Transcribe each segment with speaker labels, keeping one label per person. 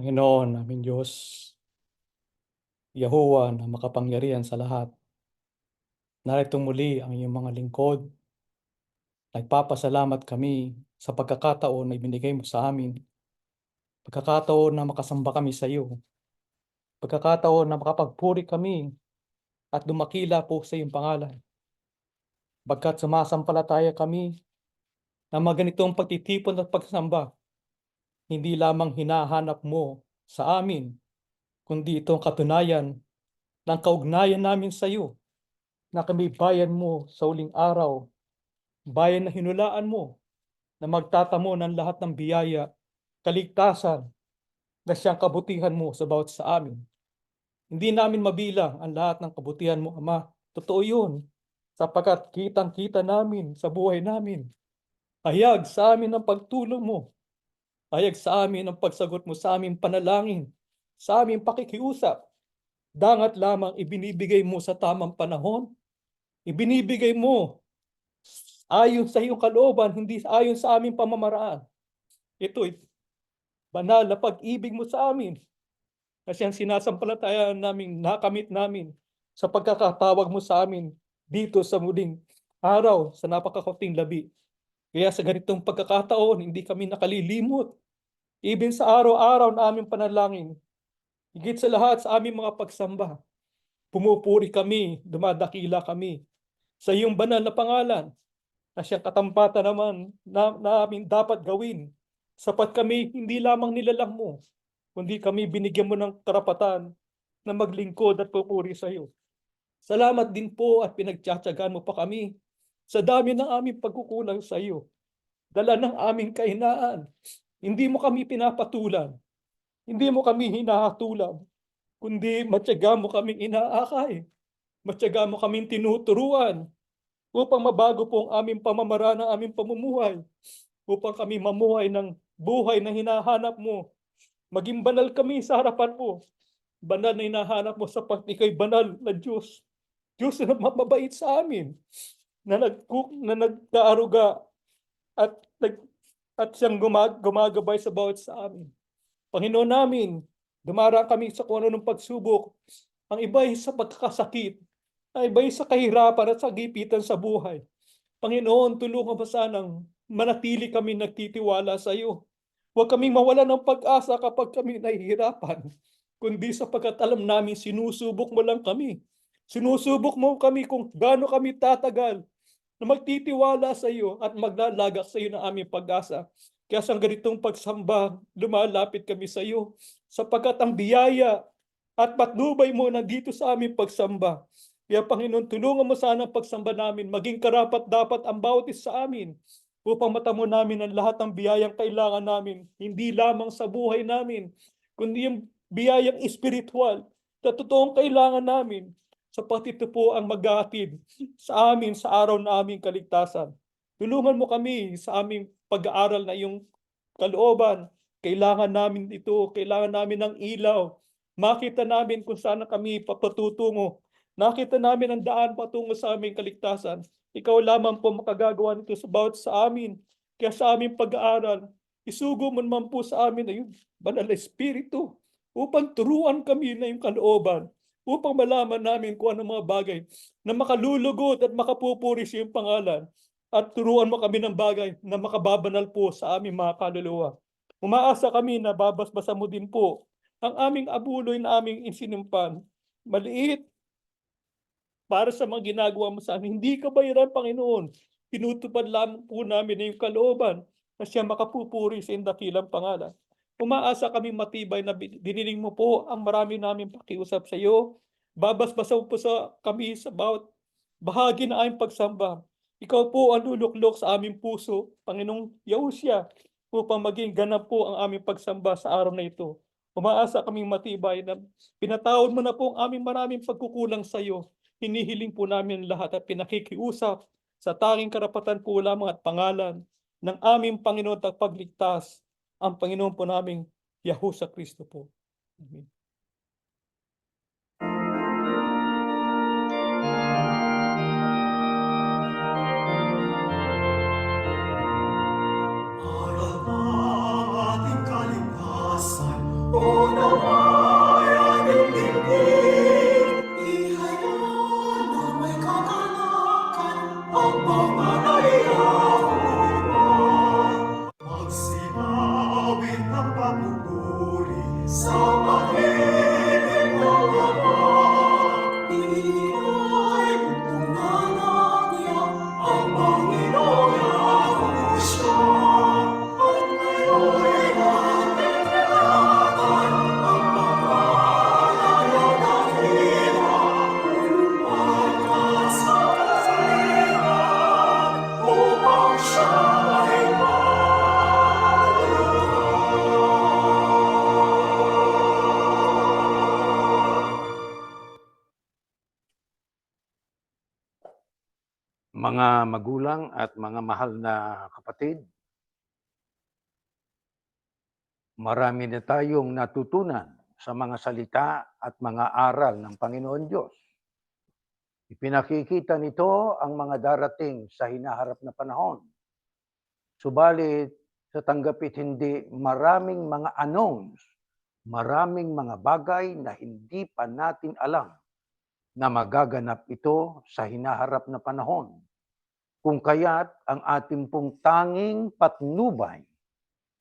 Speaker 1: Panginoon naming Diyos, Yahuwah na makapangyarihan sa lahat, narito muli ang iyong mga lingkod. Nagpapasalamat kami sa pagkakataon na ibinigay mo sa amin. Pagkakataon na makasamba kami sa iyo. Pagkakataon na makapagpuri kami at dumakila po sa iyong pangalan. Bagkat sumasampalataya kami na maganitong pagtitipon at pagsamba, hindi lamang hinahanap mo sa amin, kundi itong katunayan ng kaugnayan namin sa iyo, na kami bayan mo sa uling araw, bayan na hinulaan mo na magtatamo ng lahat ng biyaya, kaligtasan na siyang kabutihan mo sa bawat sa amin. Hindi namin mabilang ang lahat ng kabutihan mo, Ama. Totoo yun, sapagkat kitang-kita namin sa buhay namin. Hayag sa amin ang pagtulong mo. Hayag sa amin ang pagsagot mo sa aming panalangin, sa aming pakikiusap. Dangat lamang ibinibigay mo sa tamang panahon. Ibinibigay mo ayon sa iyong kalooban, hindi ayon sa aming pamamaraan. Ito'y banal na pag-ibig mo sa amin. Kasi ang sinasampalatayaan namin, nakamit namin sa pagkakatawag mo sa amin dito sa muling araw, sa napakakaunting labi. Kaya sa ganitong pagkakataon, hindi kami nakalilimot. Even sa araw-araw na aming panalangin, higit sa lahat sa aming mga pagsamba, pumupuri kami, dumadakila kami sa iyong banal na pangalan na siyang katampatan naman namin dapat gawin. Sapat kami hindi lamang nilalang mo, kundi kami binigyan mo ng karapatan na maglingkod at pupuri sa iyo. Salamat din po at pinagtsatsagaan mo pa kami sa dami ng aming pagkukulang sa iyo. Dala ng aming kahinaan. Hindi mo kami pinapatulan. Hindi mo kami hinahatulan. Kundi matyaga mo kaming inaakay. Matyaga mo kaming tinuturuan upang mabago po ang aming pamamaraan ng aming pamumuhay. Upang kami mamuhay ng buhay na hinahanap mo. Maging banal kami sa harapan mo. Banal na hinahanap mo sapat ikay banal na Diyos. Diyos na mabait sa amin. Na nagkaaruga at at siyang gumagabay sa bawat sa amin. Panginoon namin, dumaraan kami sa kung ano ng pagsubok. Ang iba ay sa pagkakasakit, ang iba ay sa kahirapan at sa gipitan sa buhay. Panginoon, tulungan mo sanang manatili kami nagtitiwala sa iyo. Huwag kaming mawala ng pag-asa kapag kami nahihirapan, kundi sapagkat alam namin sinusubok mo lang kami. Sinusubok mo kami kung gaano kami tatagal na magtitiwala sa iyo at maglalagak sa iyo ng aming pag-asa. Kaya sa ganitong pagsamba, lumalapit kami sa iyo sapagkat ang biyaya at patnubay mo nandito sa aming pagsamba. Kaya Panginoon, tulungan mo sana ang pagsamba namin, maging karapat-dapat ang bawat isa sa amin upang matamo namin ang lahat ng biyayang kailangan namin, hindi lamang sa buhay namin, kundi yung biyayang espiritual na totoong kailangan namin. Sapat ito po ang maghahatid sa amin sa araw na aming kaligtasan. Tulungan mo kami sa aming pag-aaral na iyong kalooban. Kailangan namin ito, kailangan namin ng ilaw. Makita namin kung saan kami papatutungo. Nakita namin ang daan patungo sa aming kaligtasan. Ikaw lamang po makagagawa nito sa bawat sa amin. Kaya sa aming pag-aaral, isugo mo naman po sa amin na yung banal na Espiritu upang turuan kami na yung kalooban, upang malaman namin kung ano mga bagay na makalulugot at makapupuri sa iyong pangalan, at turuan mo kami ng bagay na makababanal po sa aming mga kaluluwa. Umaasa kami na babasbasan mo din po ang aming abuloy na aming isinimpan. Maliit para sa mga ginagawa mo sa amin. Hindi kabayaran, Panginoon. Tinutupad lamang po namin na yung kalooban na siya makapupuri sa iyong dakilang pangalan. Umaasa kami matibay na diniling mo po ang marami namin pakiusap sa iyo. Babasbasaw po sa kami sa bawat bahagi na aming pagsamba. Ikaw po ang luluklok sa aming puso, Panginoong Yahushua, upang maging ganap po ang aming pagsamba sa araw na ito. Umaasa kaming matibay na pinatawad mo na po ang aming maraming pagkukulang sa iyo. Hinihiling po namin lahat at pinakikiusap sa tanging karapatan po lamang at pangalan ng aming Panginoon at pagligtas, ang Panginoon po naming Yahushua Kristo po. Amen.
Speaker 2: Aral ng ating kaligtasan, unawayan ang dingding. Ihayag na may kagalakan ang mga naiyakuan. Magsinawit ng papupuri sa pag-ibig ng Ama. Iinay kung nangyayang ang Panginoon Yahushua. At ngayon natin ingatan ang pangalan ng dakila, pagkat sa kasalingan upang siya ay
Speaker 3: Mga magulang at mga mahal na kapatid, marami na tayong natutunan sa mga salita at mga aral ng Panginoon Diyos. Ipinakikita nito ang mga darating sa hinaharap na panahon. Subalit, sa tanggapit hindi, maraming mga anongs, maraming mga bagay na hindi pa natin alam na magaganap ito sa hinaharap na panahon. Kung kaya't ang ating pong tanging patnubay,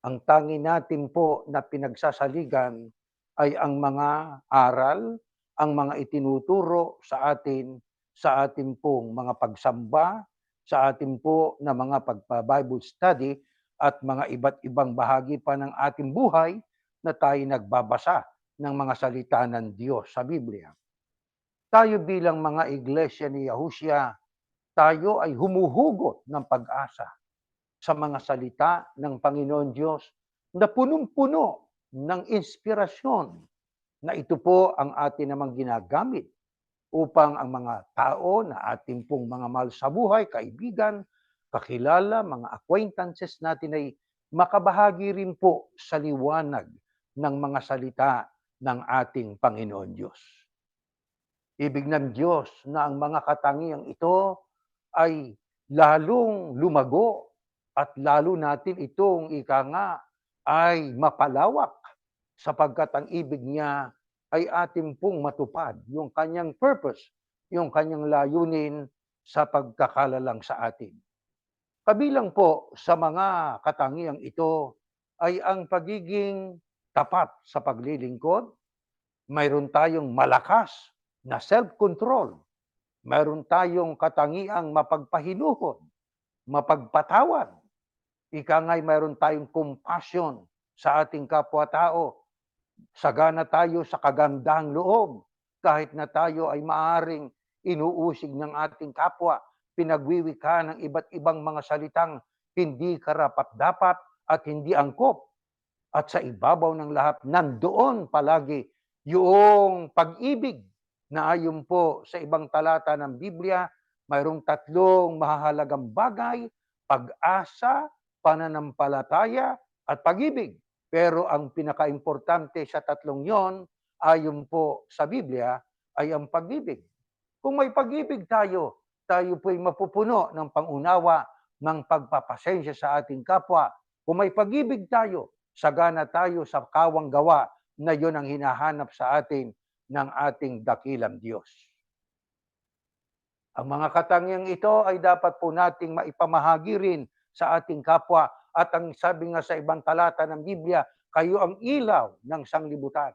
Speaker 3: ang tangi natin po na pinagsasaligan ay ang mga aral ang mga itinuturo sa atin sa ating pong mga pagsamba, sa atin po na mga pagpa-Bible study at mga iba't ibang bahagi pa ng ating buhay na tayo nagbabasa ng mga salita ng Diyos sa Biblia. Tayo bilang mga iglesia ni Yahushua, tayo ay humuhugot ng pag-asa sa mga salita ng Panginoon Diyos na punong-puno ng inspirasyon na ito po ang atin namang ginagamit upang ang mga tao na ating pong mga mahal sa buhay, kaibigan, kakilala, mga acquaintances natin ay makabahagi rin po sa liwanag ng mga salita ng ating Panginoon Diyos. Ibig ng Diyos na ang mga katangiang ito ay lalong lumago at lalo natin itong ika nga ay mapalawak sapagkat ang ibig niya ay atin pong matupad yung kanyang purpose, yung kanyang layunin sa pagkakalalang sa atin. Kabilang po sa mga katangiang ito ay ang pagiging tapat sa paglilingkod. Mayroon tayong malakas na self-control. Mayroon tayong katangiang mapagpahinuhod, mapagpatawad. Ika nga'y mayroon tayong compassion sa ating kapwa-tao. Sagana tayo sa kagandahang loob kahit na tayo ay maaring inuusig ng ating kapwa, pinagwiwika ng iba't ibang mga salitang hindi karapat-dapat at hindi angkop. At sa ibabaw ng lahat, nandoon palagi yung pag-ibig na ayon po sa ibang talata ng Biblia, mayroong tatlong mahahalagang bagay: pag-asa, pananampalataya, at pag-ibig. Pero ang pinaka-importante sa tatlong yon, ayon po sa Biblia, ay ang pag-ibig. Kung may pag-ibig tayo, tayo po'y mapupuno ng pangunawa, ng pagpapasensya sa ating kapwa. Kung may pag-ibig tayo, sagana tayo sa kawang gawa na yon ang hinahanap sa atin ng ating dakilang Diyos. Ang mga katangiang ito ay dapat po nating maipamahagi rin sa ating kapwa. At ang sabi nga sa ibang talata ng Biblia, kayo ang ilaw ng sanglibutan.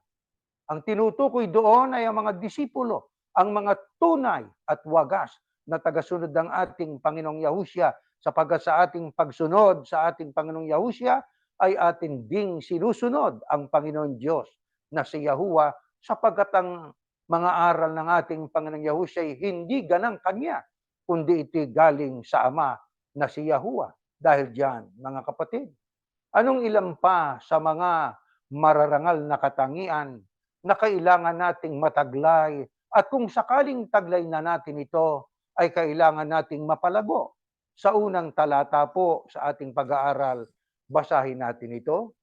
Speaker 3: Ang tinutukoy doon ay ang mga disipulo, ang mga tunay at wagas na tagasunod ng ating Panginoong Yahushua, sapagkat sa ating pagsunod sa ating Panginoong Yahushua ay atin ding sinusunod ang Panginoon Diyos na si Yahuwah, sapagkat ang mga aral ng ating Panginoong Yahushua ay hindi ganang kanya, kundi iti galing sa Ama na si Yahuwah. Dahil diyan, mga kapatid, anong ilan pa sa mga mararangal na katangian na kailangan nating mataglay, at kung sakaling taglay na natin ito, ay kailangan nating mapalago. Sa unang talata po sa ating pag-aaral, basahin natin ito.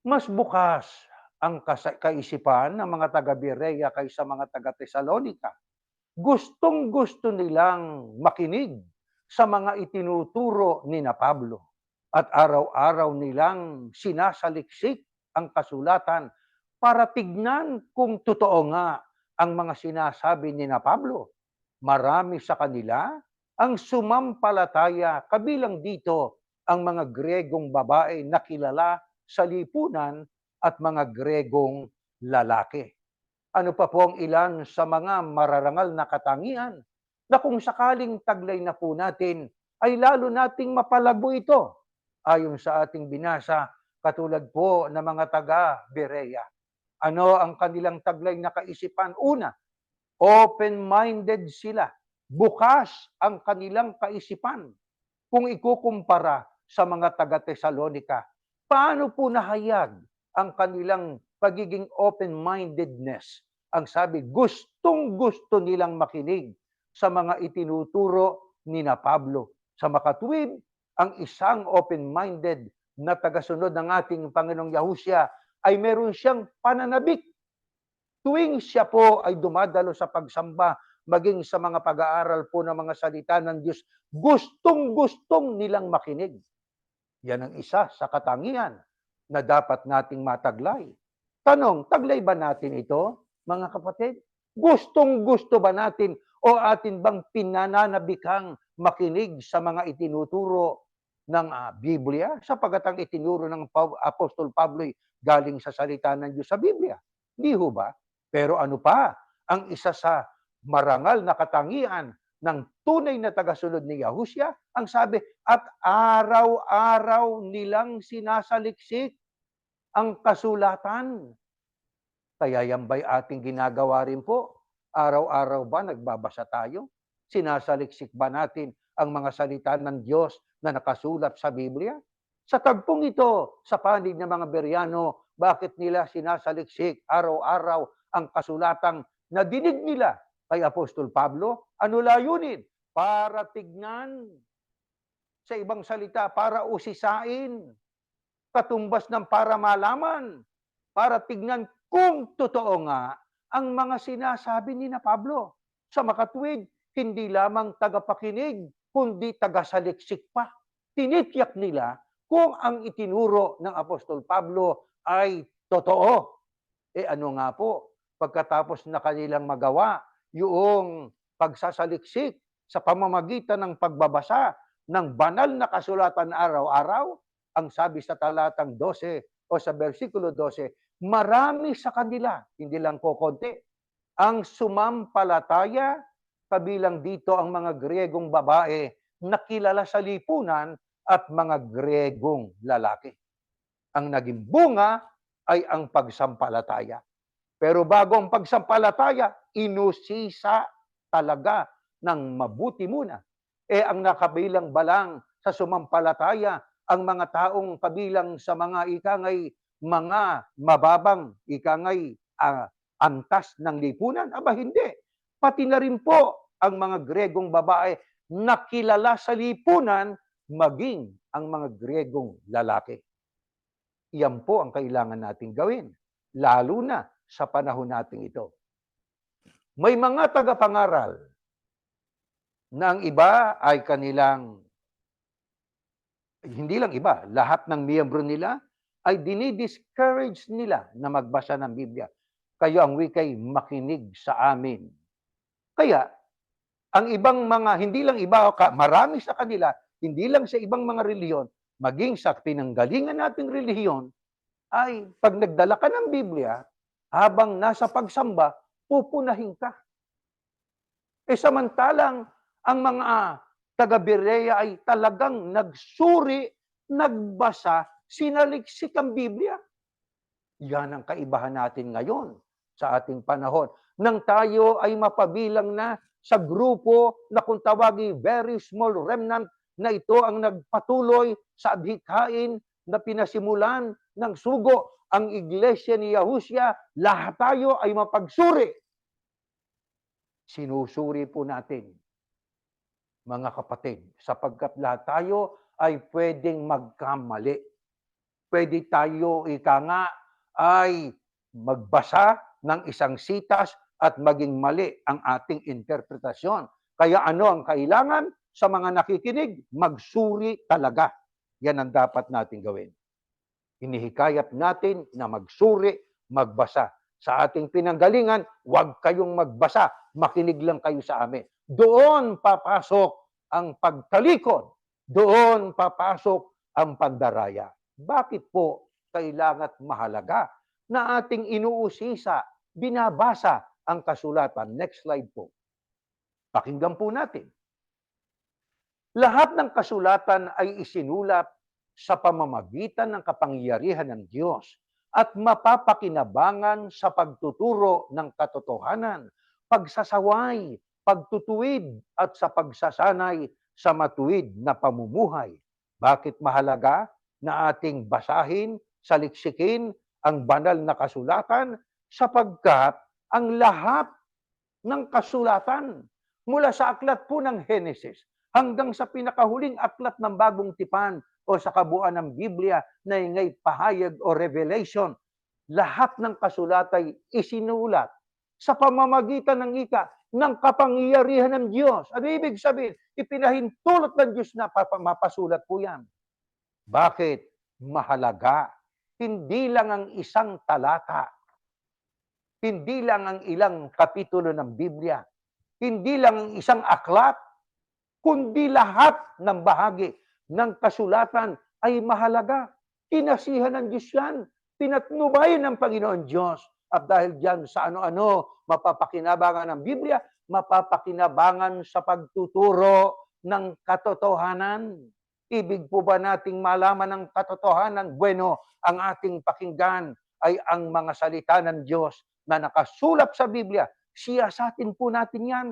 Speaker 3: Mas bukas ang kaisipan ng mga taga-Berea kaysa mga taga-Tesalonika. Gustong-gusto nilang makinig sa mga itinuturo ni na Pablo, at araw-araw nilang sinasaliksik ang kasulatan para tignan kung totoo nga ang mga sinasabi ni na Pablo. Marami sa kanila ang sumampalataya, kabilang dito ang mga Gregong babae na kilala sa lipunan at mga Gregong lalaki. Ano pa po ang ilan sa mga mararangal na katangian na kung sakaling taglay na po natin, ay lalo nating mapalago ito. Ayon sa ating binasa, katulad po ng mga taga-Berea. Ano ang kanilang taglay na kaisipan? Una, open-minded sila. Bukas ang kanilang kaisipan. Kung ikukumpara sa mga taga-Tesalonika, paano po nahayag ang kanilang pagiging open-mindedness? Ang sabi, gustong-gusto nilang makinig sa mga itinuturo ni na Pablo. Sa makatuwid, ang isang open-minded na tagasunod ng ating Panginoong Yahushua ay meron siyang pananabik. Tuwing siya po ay dumadalo sa pagsamba, maging sa mga pag-aaral po ng mga salita ng Diyos, gustong-gustong nilang makinig. Yan ang isa sa katangian na dapat nating mataglay. Tanong, taglay ba natin ito, mga kapatid? Gustong-gusto ba natin o atin bang pinananabikang makinig sa mga itinuturo ng Biblia? Sapagat ang itinuro ng Apostol Pablo galing sa salita ng Diyos sa Biblia. Di ho ba? Pero ano pa ang isa sa marangal na katangian ng tunay na tagasunod ni Yahushua? Ang sabi, at araw-araw nilang sinasaliksik ang kasulatan. Kaya yan ba'y ating ginagawa rin po? Araw-araw ba nagbabasa tayo? Sinasaliksik ba natin ang mga salita ng Diyos na nakasulat sa Biblia? Sa tagpong ito, sa panig ng mga Beryano, bakit nila sinasaliksik araw-araw ang kasulatang na dinig nila kay Apostol Pablo? Ano layunin? Para tignan, sa ibang salita, para usisain, katumbas ng para malaman, para tignan kung totoo nga ang mga sinasabi ni na Pablo. Sa makatwid, hindi lamang tagapakinig, kundi tagasaliksik pa. Tinitiyak nila kung ang itinuro ng Apostol Pablo ay totoo. Ano nga po, pagkatapos na kanilang magawa, yung pagsasaliksik sa pamamagitan ng pagbabasa ng banal na kasulatan araw-araw, ang sabi sa talatang 12 o sa versikulo 12, marami sa kanila, hindi lang po konti, ang sumampalataya, kabilang dito ang mga Gregong babae na kilala sa lipunan at mga Gregong lalaki. Ang naging bunga ay ang pagsampalataya. Pero bago ang pagsampalataya, inusisa talaga ng mabuti muna. Ang nakabilang balang sa sumampalataya, ang mga taong kabilang sa mga ikangay mga mababang ikangay antas ng lipunan? Aba hindi. Pati na rin po ang mga Gregong babae na kilala sa lipunan, maging ang mga Gregong lalaki. Iyan po ang kailangan nating gawin, lalo na sa panahon nating ito. May mga tagapangaral na ang iba ay kanilang, hindi lang iba, lahat ng miyembro nila ay dinidiscourage nila na magbasa ng Biblia. Kayo ang wikay makinig sa amin. Kaya, ang ibang mga, hindi lang iba, marami sa kanila, hindi lang sa ibang mga reliyon, maging sa pinanggalingan nating relihiyon, ay pag nagdala ka ng Biblia, habang nasa pagsamba, pupunahin ka. Samantalang, ang mga taga-Berea ay talagang nagsuri, nagbasa, sinaliksik ang Biblia. Yan ang kaibahan natin ngayon sa ating panahon. Nang tayo ay mapabilang na sa grupo na kung tawagi very small remnant na ito ang nagpatuloy sa adhikain na pinasimulan ng sugo ang iglesia ni Yahushua, lahat tayo ay mapagsuri. Sinusuri po natin, mga kapatid, sapagkat lahat tayo ay pwedeng magkamali. Pwede tayo, ika nga, ay magbasa ng isang sitas at maging mali ang ating interpretasyon. Kaya ano ang kailangan sa mga nakikinig? Magsuri talaga. Yan ang dapat natin gawin. Hinihikayat natin na magsuri, magbasa. Sa ating pinanggalingan, huwag kayong magbasa. Makinig lang kayo sa amin. Doon papasok ang pagtalikod. Doon papasok ang pandaraya. Bakit po kailangan mahalaga na ating inuusisa, binabasa ang kasulatan? Next slide po. Pakinggan po natin. Lahat ng kasulatan ay isinulat sa pamamagitan ng kapangyarihan ng Diyos at mapapakinabangan sa pagtuturo ng katotohanan, pagsasaway, pagtutuwid at sa pagsasanay sa matuwid na pamumuhay. Bakit mahalaga na ating basahin, saliksikin ang banal na kasulatan? Sapagkat ang lahat ng kasulatan mula sa aklat po ng Henesis hanggang sa pinakahuling aklat ng Bagong Tipan o sa kabuuan ng Biblia na ingay pahayag o revelation, lahat ng kasulatay isinulat sa pamamagitan ng ng kapangyarihan ng Diyos. Ano ibig sabihin? Ipinahintulot ng Diyos na mapasulat po yan. Bakit? Mahalaga. Hindi lang ang isang talata. Hindi lang ang ilang kapitulo ng Biblia. Hindi lang ang isang aklat. Kundi lahat ng bahagi ng kasulatan ay mahalaga. Kinasihan ng Diyos yan. Pinatnubayan ng Panginoon Diyos At dahil diyan sa ano-ano mapapakinabangan ng Biblia, mapapakinabangan sa pagtuturo ng katotohanan. Ibig po ba nating malaman ng katotohanan? Bueno, ang ating pakinggan ay ang mga salita ng Diyos na nakasulat sa Biblia. Siyasatin po natin yan.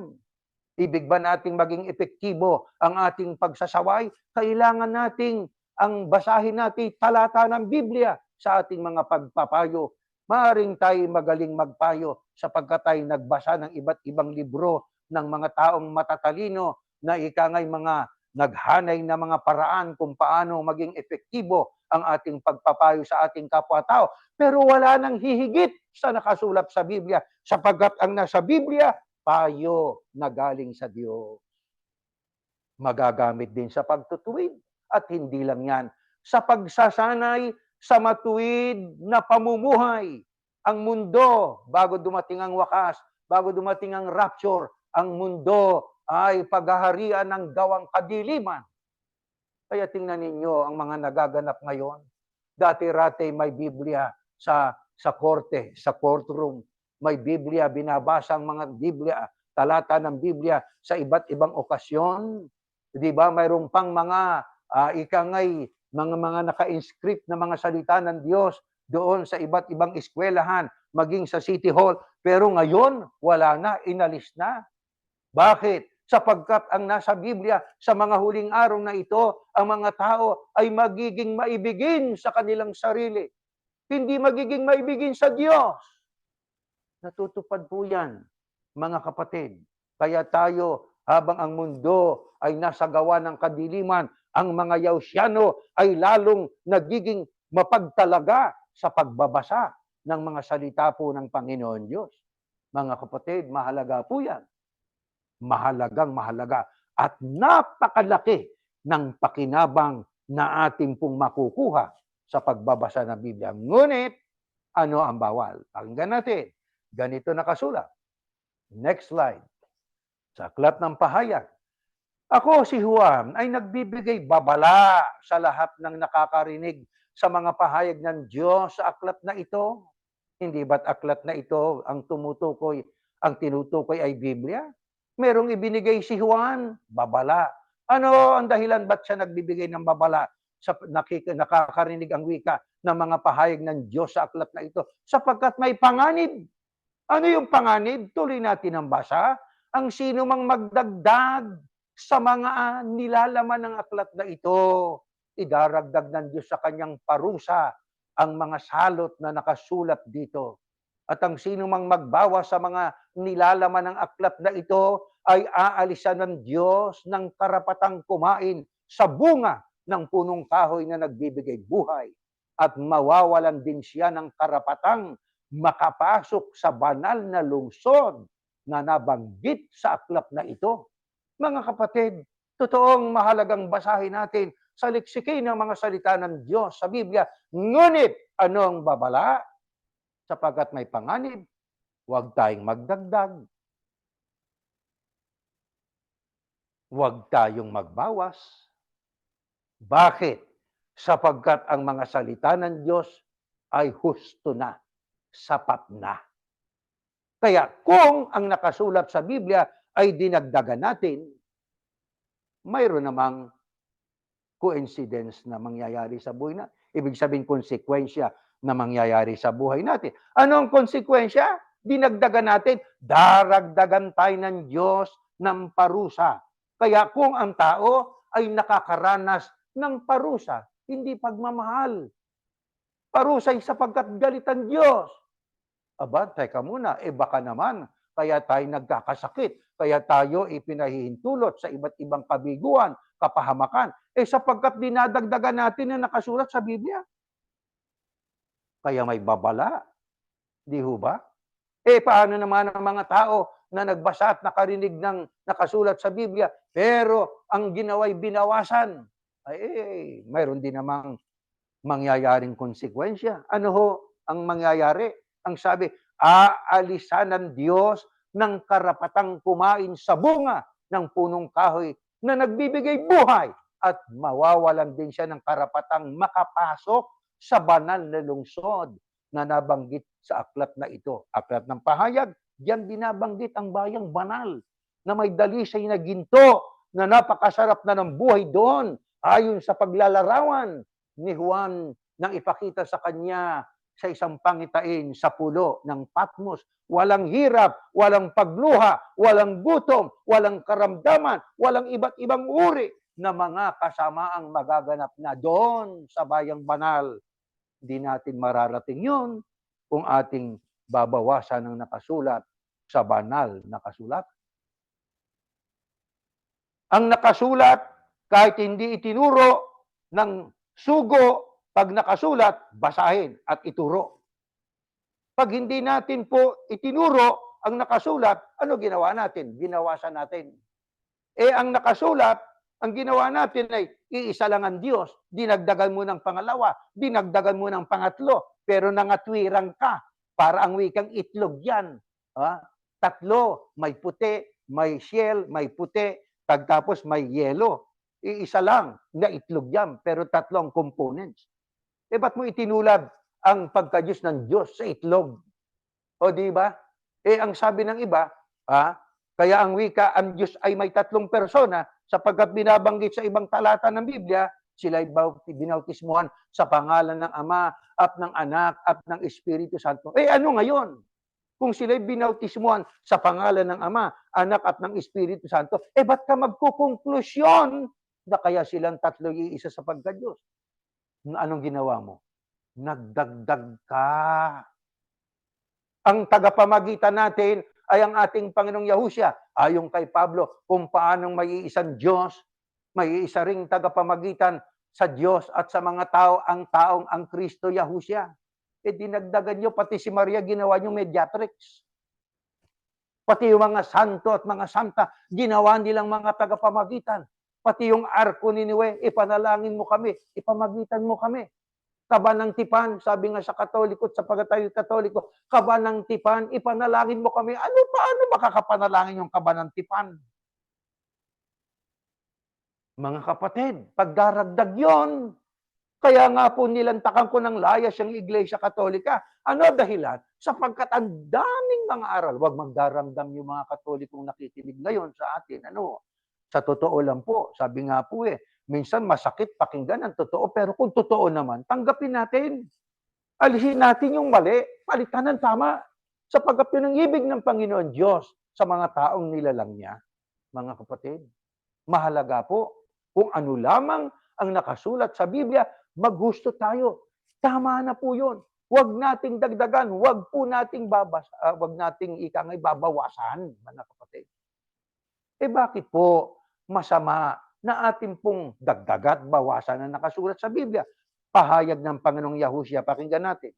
Speaker 3: Ibig ba nating maging epektibo ang ating pagsasaway? Kailangan nating ang basahin natin talata ng Biblia sa ating mga pagpapayo. Maaring tayo magaling magpayo sapagkat tayo nagbasa ng iba't ibang libro ng mga taong matatalino na ikangay mga naghanay na mga paraan kung paano maging epektibo ang ating pagpapayo sa ating kapwa-tao. Pero wala nang hihigit sa nakasulat sa Biblia sapagkat ang nasa Biblia payo na galing sa Diyos. Magagamit din sa pagtutuwid. At hindi lang yan, sa pagsasanay sa matuwid na pamumuhay. Ang mundo, bago dumating ang wakas, bago dumating ang rapture, ang mundo ay paghaharian ng gawang kadiliman. Kaya tingnan ninyo ang mga nagaganap ngayon. Dati-rate may Biblia sa korte, sa courtroom. May Biblia, binabasa ang mga Biblia, talata ng Biblia sa iba't ibang okasyon. Di ba? Mayroong pang mga ikangay, mga naka-inscript na mga salita ng Diyos doon sa iba't ibang eskwelahan, maging sa City Hall. Pero ngayon, wala na, inalis na. Bakit? Sapagkat ang nasa Biblia, sa mga huling araw na ito, ang mga tao ay magiging maibigin sa kanilang sarili. Hindi magiging maibigin sa Diyos. Natutupad po yan, mga kapatid. Kaya tayo, habang ang mundo ay nasa gawa ng kadiliman, ang mga Yaosyano ay lalong nagiging mapagtalaga sa pagbabasa ng mga salita po ng Panginoon Diyos. Mga kapatid, mahalaga po yan. Mahalagang mahalaga at napakalaki ng pakinabang na ating pong makukuha sa pagbabasa ng Biblia. Ngunit, ano ang bawal? Pakinggan natin. Ganito nakasulat. Next slide. Sa aklat ng pahayag. Ako si Juan ay nagbibigay babala sa lahat ng nakakarinig sa mga pahayag ng Diyos sa aklat na ito. Hindi ba't aklat na ito ang tinutukoy ay Biblia? Merong ibinigay si Juan, babala. Ano ang dahilan ba't siya nagbibigay ng babala? Nakakarinig ang wika ng mga pahayag ng Diyos sa aklat na ito. Sapagkat may panganib. Ano yung panganib? Tuloy natin ang basa. Ang sino mang magdagdag sa mga nilalaman ng aklat na ito, idaragdag ng Diyos sa kanyang parusa ang mga salot na nakasulat dito. At ang sino mang magbawa sa mga nilalaman ng aklat na ito ay aalisan ng Diyos ng karapatang kumain sa bunga ng punong kahoy na nagbibigay buhay. At mawawalan din siya ng karapatang makapasok sa banal na lungsod na nabanggit sa aklat na ito. Mga kapatid, totoong mahalagang basahin natin sa liksiki ng mga salita ng Diyos sa Biblia. Ngunit, anong babala? Sapagkat may panganib, huwag tayong magdagdag. Huwag tayong magbawas. Bakit? Sapagkat ang mga salita ng Diyos ay husto na, sapat na. Kaya kung ang nakasulat sa Biblia ay dinagdagan natin, mayroon namang coincidence na mangyayari sa buhay na. Ibig sabihin, konsekwensya na mangyayari sa buhay natin. Anong konsekwensya? Dinagdagan natin, daragdagan tayo ng Diyos ng parusa. Kaya kung ang tao ay nakakaranas ng parusa, hindi pagmamahal. Parusa ay sapagkat galit ang Diyos. Aba, teka muna, baka naman, kaya tayo nagkakasakit, kaya tayo ipinahihintulot sa iba't ibang kabiguan, kapahamakan, sapagkat dinadagdagan natin na nakasulat sa Biblia. Kaya may babala. Di ho ba? Paano naman ang mga tao na nagbasa at nakarinig ng nakasulat sa Biblia, pero ang ginawa'y binawasan? Mayroon din namang mangyayaring konsekwensya. Ano ho ang mangyayari? Ang sabi, aalisan ng Diyos ng karapatang kumain sa bunga ng punong kahoy na nagbibigay buhay at mawawalan din siya ng karapatang makapasok sa banal na lungsod na nabanggit sa aklat na ito. Aklat ng Pahayag, diyan binabanggit ang bayang banal na may dalisay na ginto na napakasarap na ng buhay doon ayon sa paglalarawan ni Juan nang ipakita sa kanya sa isang pangitain sa pulo ng Patmos. Walang hirap, walang pagluha, walang gutom, walang karamdaman, walang iba't ibang uri na mga kasamaang magaganap na doon sa bayang banal. Hindi natin mararating yun kung ating babawasan ng nakasulat sa banal na kasulat. Ang nakasulat, kahit hindi itinuro ng sugo, pag nakasulat, basahin at ituro. Pag hindi natin po itinuro ang nakasulat, ano ginawa natin? Ginawasan natin. Ang nakasulat, ang ginawa natin ay iisa lang ang Diyos. Dinagdagan mo ng pangalawa, dinagdagan mo ng pangatlo, pero nangatwirang ka. Para ang wikang itlog yan. Tatlo, may puti, may shell, may puti, pagtapos may yelo. Iisa lang na itlog yan, pero tatlong components. Ba't mo itinulad ang pagka-Diyos ng Diyos sa itlog? O di ba? Ang sabi ng iba, kaya ang wika, ang Diyos ay may tatlong persona sapagkat binabanggit sa ibang talata ng Biblia, sila ay binautismuhan sa pangalan ng Ama at ng Anak at ng Espiritu Santo. Ano ngayon? Kung sila ay binautismuhan sa pangalan ng Ama, Anak at ng Espiritu Santo, ba't ka magkukonklusyon na kaya silang tatlo iisa sa pagka-Diyos? Anong ginawa mo? Nagdagdag ka. Ang tagapamagitan natin ay ang ating Panginoong Yahushua. Ayon kay Pablo, kung paanong may iisang Diyos, may isa ring tagapamagitan sa Diyos at sa mga tao, ang taong ang Kristo Yahushua. Dinagdagan nyo, pati si Maria ginawa nyo mediatrix. Pati yung mga santo at mga santa, ginawa nilang mga tagapamagitan. Pati yung arko ni Niwe, ipanalangin mo kami, ipamagitan mo kami. Kaba ng tipan, sabi nga sa Katoliko at sa pagkatayo Katoliko, kaba ng tipan, ipanalangin mo kami. Paano makakapanalangin yung kaba ng tipan? Mga kapatid, pagdaragdag yon. Kaya nga po nilantakan ko ng layas yung Iglesia Katolika. Ano dahilan? Sapagkat ang daming mga aral. Huwag magdaramdam yung mga Katolikong nakikinig ngayon sa atin. Sa totoo lang po, sabi nga po minsan masakit pakinggan ang totoo, pero kung totoo naman, tanggapin natin. Alisin natin yung mali, palitan ng tama. Sapagkat yun ang ibig ng Panginoon Diyos sa mga taong nilalang niya. Mga kapatid, mahalaga po kung ano lamang ang nakasulat sa Biblia, maggusto tayo. Tama na po yun. Huwag nating dagdagan, huwag po nating huwag nating babawasan, mga kapatid. Bakit po masama na ating pong dagdagat, bawasan na nakasulat sa Biblia? Pahayag ng Panginoong Yahushua, pakinggan natin.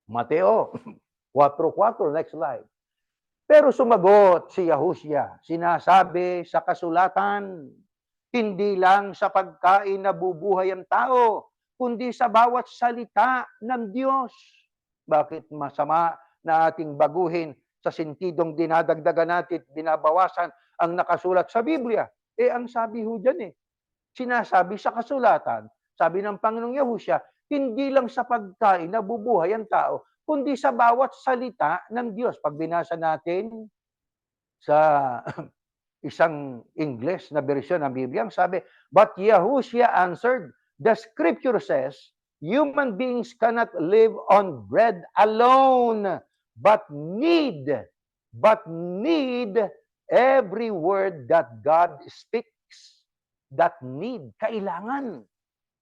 Speaker 3: Mateo 4:4, next slide. Pero sumagot si Yahushua, sinasabi sa kasulatan, hindi lang sa pagkain nabubuhay ang tao, kundi sa bawat salita ng Diyos. Bakit masama na ating baguhin sa sentidong dinadagdagan natin, binabawasan ang nakasulat sa Biblia? Ang sabi ho dyan sinasabi sa kasulatan, sabi ng Panginoong Yahushua, hindi lang sa pagkain nabubuhay ang tao, kundi sa bawat salita ng Diyos. Pag binasa natin sa isang English na bersyon ng Biblia, sabi, but Yahushua answered, the scripture says, human beings cannot live on bread alone, but need every word that God speaks. That need, kailangan.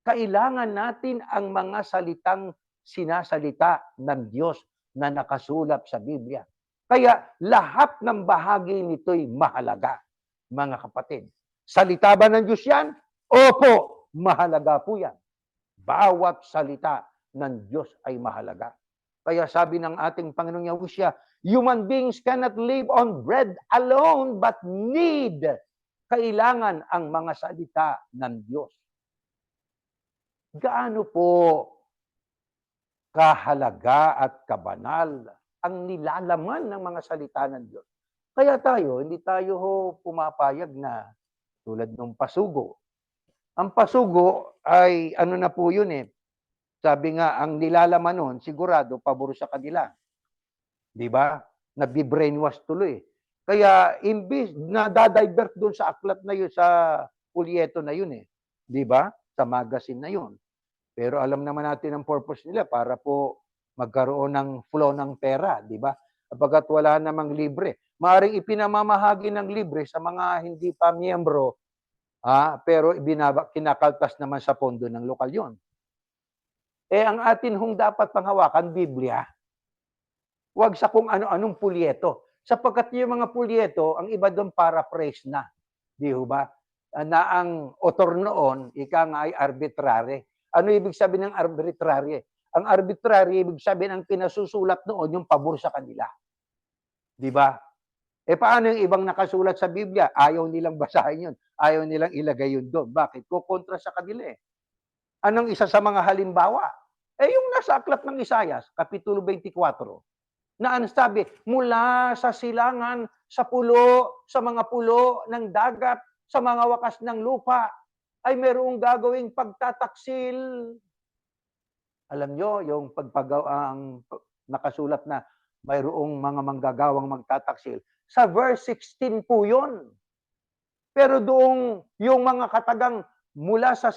Speaker 3: Kailangan natin ang mga salitang sinasalita ng Diyos na nakasulat sa Biblia. Kaya lahat ng bahagi nito'y mahalaga. Mga kapatid, salita ba ng Diyos yan? Opo, mahalaga po yan. Bawat salita ng Diyos ay mahalaga. Kaya sabi ng ating Panginoong Yahushua, human beings cannot live on bread alone, but need. Kailangan ang mga salita ng Diyos. Gaano po kahalaga at kabanal ang nilalaman ng mga salita ng Diyos? Kaya hindi tayo pumapayag na tulad ng pasugo. Ang pasugo ay ano na po yun Sabi nga, ang nilalaman nun, sigurado, pabor sa kanila. Di ba? Nabi-brainwash tuloy. Kaya, imbis na dadivert doon sa aklat na yun, sa pulyeto na yun eh. Di ba? Sa magazine na yun. Pero alam naman natin ang purpose nila para po magkaroon ng flow ng pera, di ba? Kapagkat wala namang libre. Maaring ipinamamahagi ng libre sa mga hindi pa miyembro, pero kinakaltas naman sa pondo ng lokal yon. Ang atin hong dapat panghawakan, Biblia. Huwag sa kung ano-anong pulyeto. Sapagkat yung mga pulyeto, ang iba doon paraphrase na. Di ba? Na ang author noon, ika nga ay arbitrary. Ano ibig sabihin ng arbitrary? Ang arbitrary, ibig sabihin ang pinasusulat noon yung pabor sa kanila. Di ba? Paano yung ibang nakasulat sa Biblia? Ayaw nilang basahin yun. Ayaw nilang ilagay yun doon. Bakit? Kukontra sa kanila eh. Anong isa sa mga halimbawa? Yung nasa aklat ng Isaias, Kapitulo 24, na ang sabi, mula sa silangan, sa pulo, sa mga pulo ng dagat, sa mga wakas ng lupa, ay mayroong gagawing pagtataksil. Alam nyo, yung ang nakasulat na mayroong mga manggagawang magtataksil. Sa verse 16 po yun. Pero doong yung mga katagang mula sa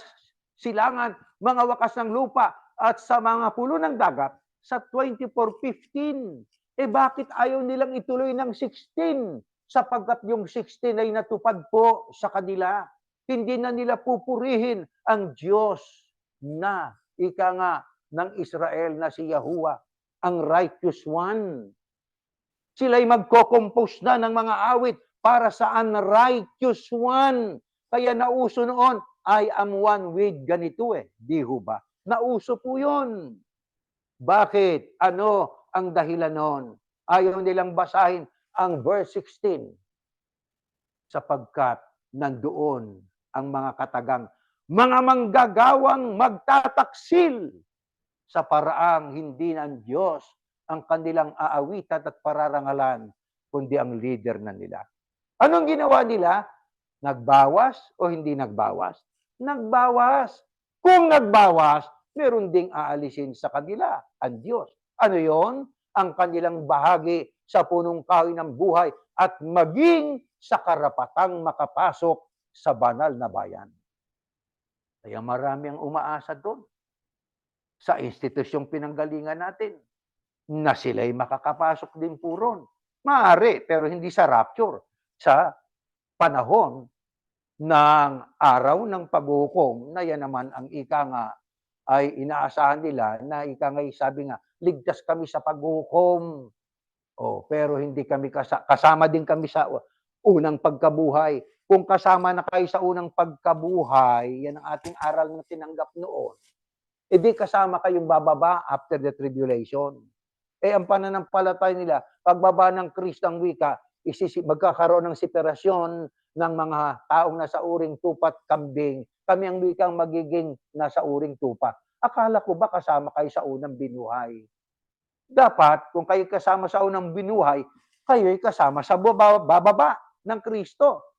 Speaker 3: silangan, mga wakas ng lupa, at sa mga pulo ng dagat, sa 24:15. Bakit ayaw nilang ituloy ng 16? Sapagkat yung 16 ay natupad po sa kanila. Hindi na nila pupurihin ang Diyos na ika nga ng Israel na si Yahuwah, ang righteous one. Sila'y magko-compose na ng mga awit para sa unrighteous one. Kaya nauso noon, I am one with ganito eh. Di ho ba? Nauso po yun. Bakit? Ano ang dahilan noon? Ayaw nilang basahin ang verse 16. Sapagkat nandoon ang mga katagang, mga manggagawang magtataksil sa paraang hindi ng Diyos ang kanilang aawitan at pararangalan, kundi ang leader na nila. Anong ginawa nila? Nagbawas o hindi nagbawas? Nagbawas. Kung nagbawas, meron ding aalisin sa kanila, ang Diyos. Ano yon? Ang kanilang bahagi sa punong kahoy ng buhay at maging sa karapatang makapasok sa banal na bayan. Kaya marami ang umaasa doon sa institusyong pinanggalingan natin na sila'y makakapasok din po ron. Maaari, pero hindi sa rapture. Sa panahon ng araw ng paghukom na yan naman ang ika nga ay inaasahan nila na ika nga sabi nga, ligtas kami sa paghukom. Pero hindi kami kasama din kami sa unang pagkabuhay. Kung kasama na kayo sa unang pagkabuhay, yan ang ating aral na tinanggap noon, di kasama kayong bababa after the tribulation. Ang pananampalataya nila, pagbaba ng Kristong wika, magkakaroon ng separasyon ng mga taong nasa uring tupa at kambing. Kami ang wikang magiging nasa uring tupa. Akala ko ba kasama kayo sa unang binuhay? Dapat, kung kayo kasama sa unang binuhay, kayo'y kasama sa bababa ng Kristo.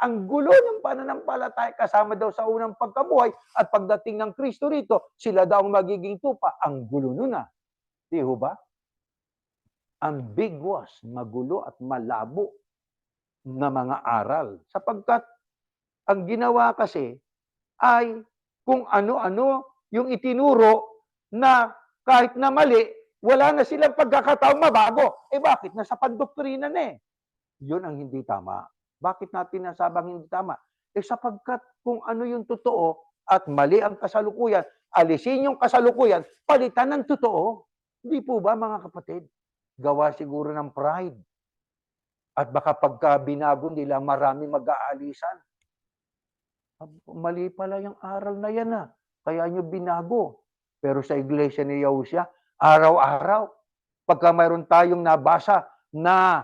Speaker 3: Ang gulo ng pananampalataya, kasama daw sa unang pagkabuhay at pagdating ng Kristo rito, sila daw ang magiging tupa. Ang gulo nun ah. Di ho ba? Ambiguous, magulo at malabo na mga aral. Sapagkat ang ginawa kasi ay kung ano-ano yung itinuro na kahit na mali, wala na silang pagkakataong mabago. Bakit? Nasa pandoktrina na eh. Yun ang hindi tama. Bakit natin nasabang hindi tama? Sapagkat kung ano yung totoo at mali ang kasalukuyan, alisin yung kasalukuyan, palitan ng totoo. Hindi po ba mga kapatid? Gawa siguro ng pride. At baka pagka binago nila, marami mag-aalisan. Mali pala yung aral na yan ah. Kaya nyo binago. Pero sa iglesia ni Yahushua, araw-araw, pagka mayroon tayong nabasa na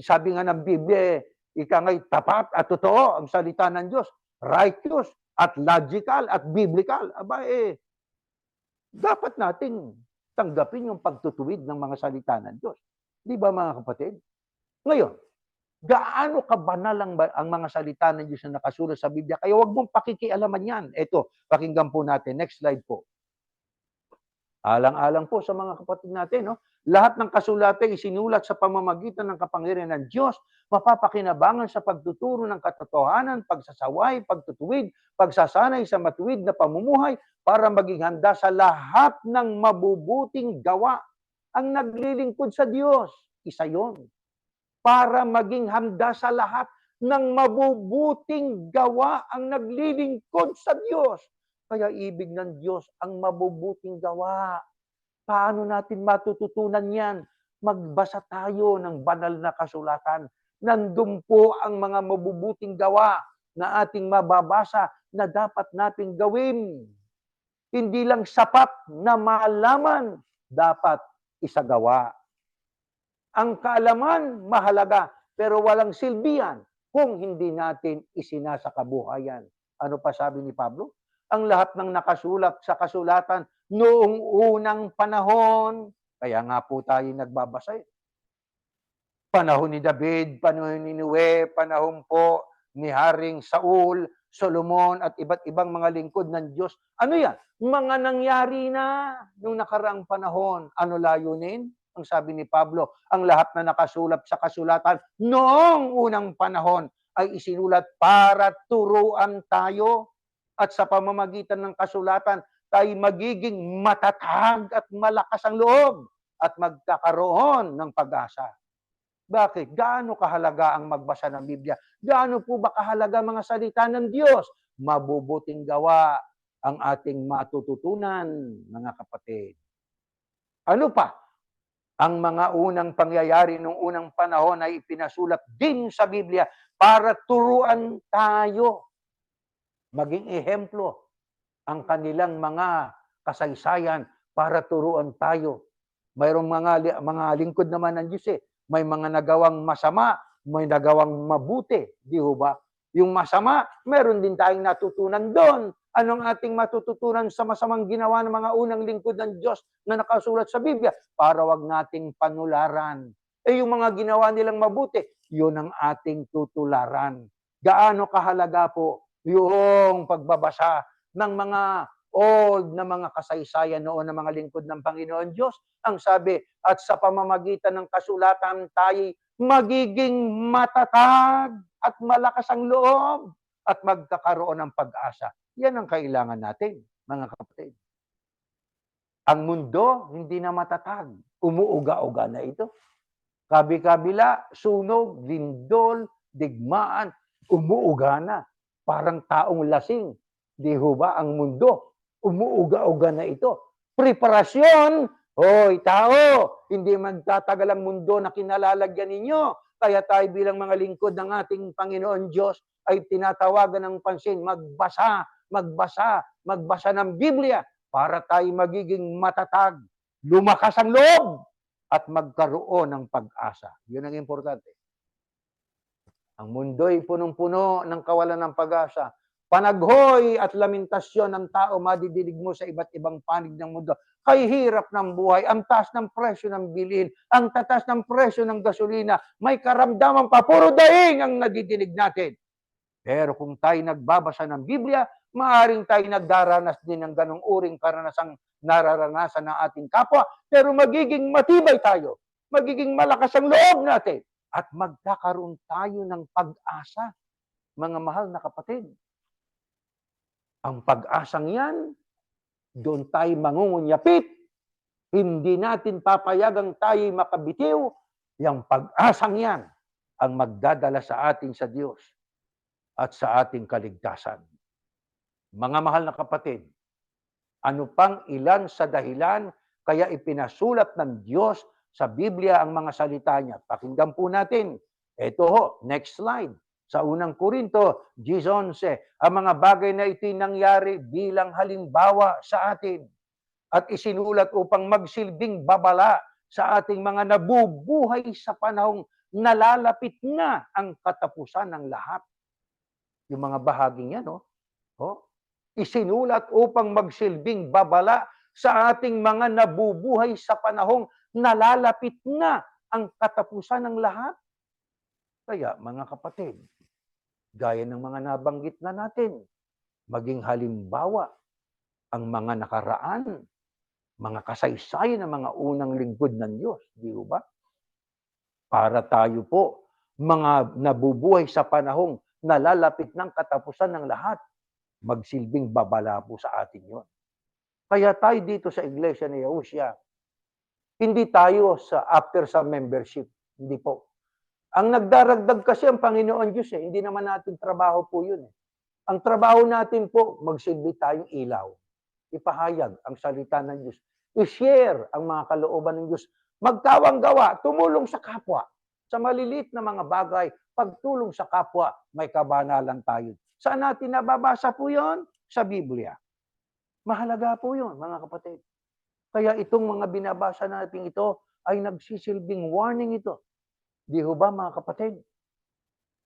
Speaker 3: sabi nga ng Biblia, ika nga'y tapat at totoo ang salita ng Diyos, righteous at logical at biblical. Dapat nating tanggapin yung pagtutuwid ng mga salita ng Diyos. Di ba mga kapatid? Ngayon, Gaano kabanal ang mga salita ng Diyos na nakasulat sa Biblia. Kaya huwag mong pakikialaman yan. Ito, pakinggan po natin. Next slide po. Alang-alang po sa mga kapatid natin, no? Lahat ng kasulatan isinulat sa pamamagitan ng kapangyarihan ng Diyos, mapapakinabangan sa pagtuturo ng katotohanan, pagsasaway, pagtutuwid, pagsasanay sa matuwid na pamumuhay para maging handa sa lahat ng mabubuting gawa. Ang naglilingkod sa Diyos, isa yon. Para maging handa sa lahat ng mabubuting gawa ang naglilingkod sa Diyos. Kaya ibig ng Diyos ang mabubuting gawa. Paano natin matututunan yan? Magbasa tayo ng banal na kasulatan. Nandun po ang mga mabubuting gawa na ating mababasa na dapat nating gawin. Hindi lang sapat na malaman, dapat isagawa. Ang kaalaman, mahalaga, pero walang silbihan kung hindi natin isinasakabuhayan. Ano pa sabi ni Pablo? Ang lahat ng nakasulat sa kasulatan noong unang panahon, kaya nga po tayo nagbabasa. Panahon ni David, panahon ni Noe, panahon po ni Haring Saul, Solomon at iba't ibang mga lingkod ng Diyos. Ano yan? Mga nangyari na nung nakaraang panahon. Ano layunin? Ang sabi ni Pablo, ang lahat na nakasulat sa kasulatan noong unang panahon ay isinulat para turuan tayo at sa pamamagitan ng kasulatan tayo magiging matatag at malakas ang loob at magkakaroon ng pag-asa. Bakit? Gaano kahalaga ang magbasa ng Biblia? Gaano po ba kahalaga mga salita ng Diyos? Mabubuting gawa ang ating matututunan, mga kapatid. Ano pa? Ang mga unang pangyayari noong unang panahon ay ipinasulat din sa Biblia para turuan tayo. Maging ehemplo ang kanilang mga kasaysayan para turuan tayo. Mayroong mga lingkod naman ng Diyos may mga nagawang masama, may nagawang mabuti, di ho ba? Yung masama, meron din tayong natutunan doon. Anong ating matututunan sa masamang ginawa ng mga unang lingkod ng Diyos na nakasulat sa Biblia? Para wag nating panularan. Yung mga ginawa nilang mabuti, yun ang ating tutularan. Gaano kahalaga po yung pagbabasa ng mga old na mga kasaysayan noon ng mga lingkod ng Panginoon Diyos. Ang sabi, at sa pamamagitan ng kasulatan tayo magiging matatag at malakas ang loob at magkakaroon ng pag-asa. Yan ang kailangan natin, mga kapatid. Ang mundo hindi na matatag. Umuuga-uga na ito. Kabi-kabila, sunog, lindol, digmaan, umuuga na. Parang taong lasing. Di ho ba ang mundo? Umuuga-uga na ito. Preparasyon. Hoy, tao, hindi magtatagal ang mundo na kinalalagyan ninyo. Kaya tayo bilang mga lingkod ng ating Panginoon Diyos ay tinatawagan ng pansin, magbasa ng Biblia para tayo magiging matatag, lumakas ang loob, at magkaroon ng pag-asa. Yun ang importante. Ang mundo'y punong-puno ng kawalan ng pag-asa. Panaghoy at lamentasyon ng tao madidinig mo sa iba't ibang panig ng mundo. Kay hirap ng buhay, ang taas ng presyo ng bilihin, ang tatas ng presyo ng gasolina, may karamdaman pa, puro daing ang nadidinig natin. Pero kung tayo nagbabasa ng Biblia, maaaring tayo nagdaranas din ng ganong uring karanasang nararanasan ng ating kapwa, pero magiging matibay tayo, magiging malakas ang loob natin, at magkakaroon tayo ng pag-asa, mga mahal na kapatid. Ang pag-asang yan, doon tayo mangungunyapit, hindi natin papayagang tayo makabitiw, yung pag-asang yan ang magdadala sa atin sa Diyos at sa ating kaligtasan. Mga mahal na kapatid, ano pang ilan sa dahilan kaya ipinasulat ng Diyos sa Biblia ang mga salita niya? Pakinggan po natin. Ito ho, next slide. Sa unang Korinto, 10:11, ang mga bagay na ito'y nangyari bilang halimbawa sa atin at isinulat upang magsilbing babala sa ating mga nabubuhay sa panahong nalalapit na ang katapusan ng lahat. Yung mga bahaging yan, isinulat upang magsilbing babala sa ating mga nabubuhay sa panahong nalalapit na ang katapusan ng lahat. Kaya mga kapatid, gaya ng mga nabanggit na natin, maging halimbawa ang mga nakaraan, mga kasaysayan ng mga unang lingkod ng Diyos, di ba? Para tayo po, mga nabubuhay sa panahong nalalapit ng katapusan ng lahat, magsilbing babala po sa atin yon. Kaya tayo dito sa Iglesia ni Yahushua, hindi tayo after sa membership. Hindi po. Ang nagdaragdag kasi ang Panginoon Diyos eh. Hindi naman natin trabaho po yun eh. Ang trabaho natin po, magsilbi tayong ilaw. Ipahayag ang salita ng Diyos. I-share ang mga kalooban ng Diyos. Magkawang gawa, tumulong sa kapwa. Sa maliliit na mga bagay, pagtulong sa kapwa, may kabanalan tayo. Saan natin nababasa po yon? Sa Biblia. Mahalaga po yun, mga kapatid. Kaya itong mga binabasa natin ito ay nagsisilbing warning ito. Di ho ba, mga kapatid?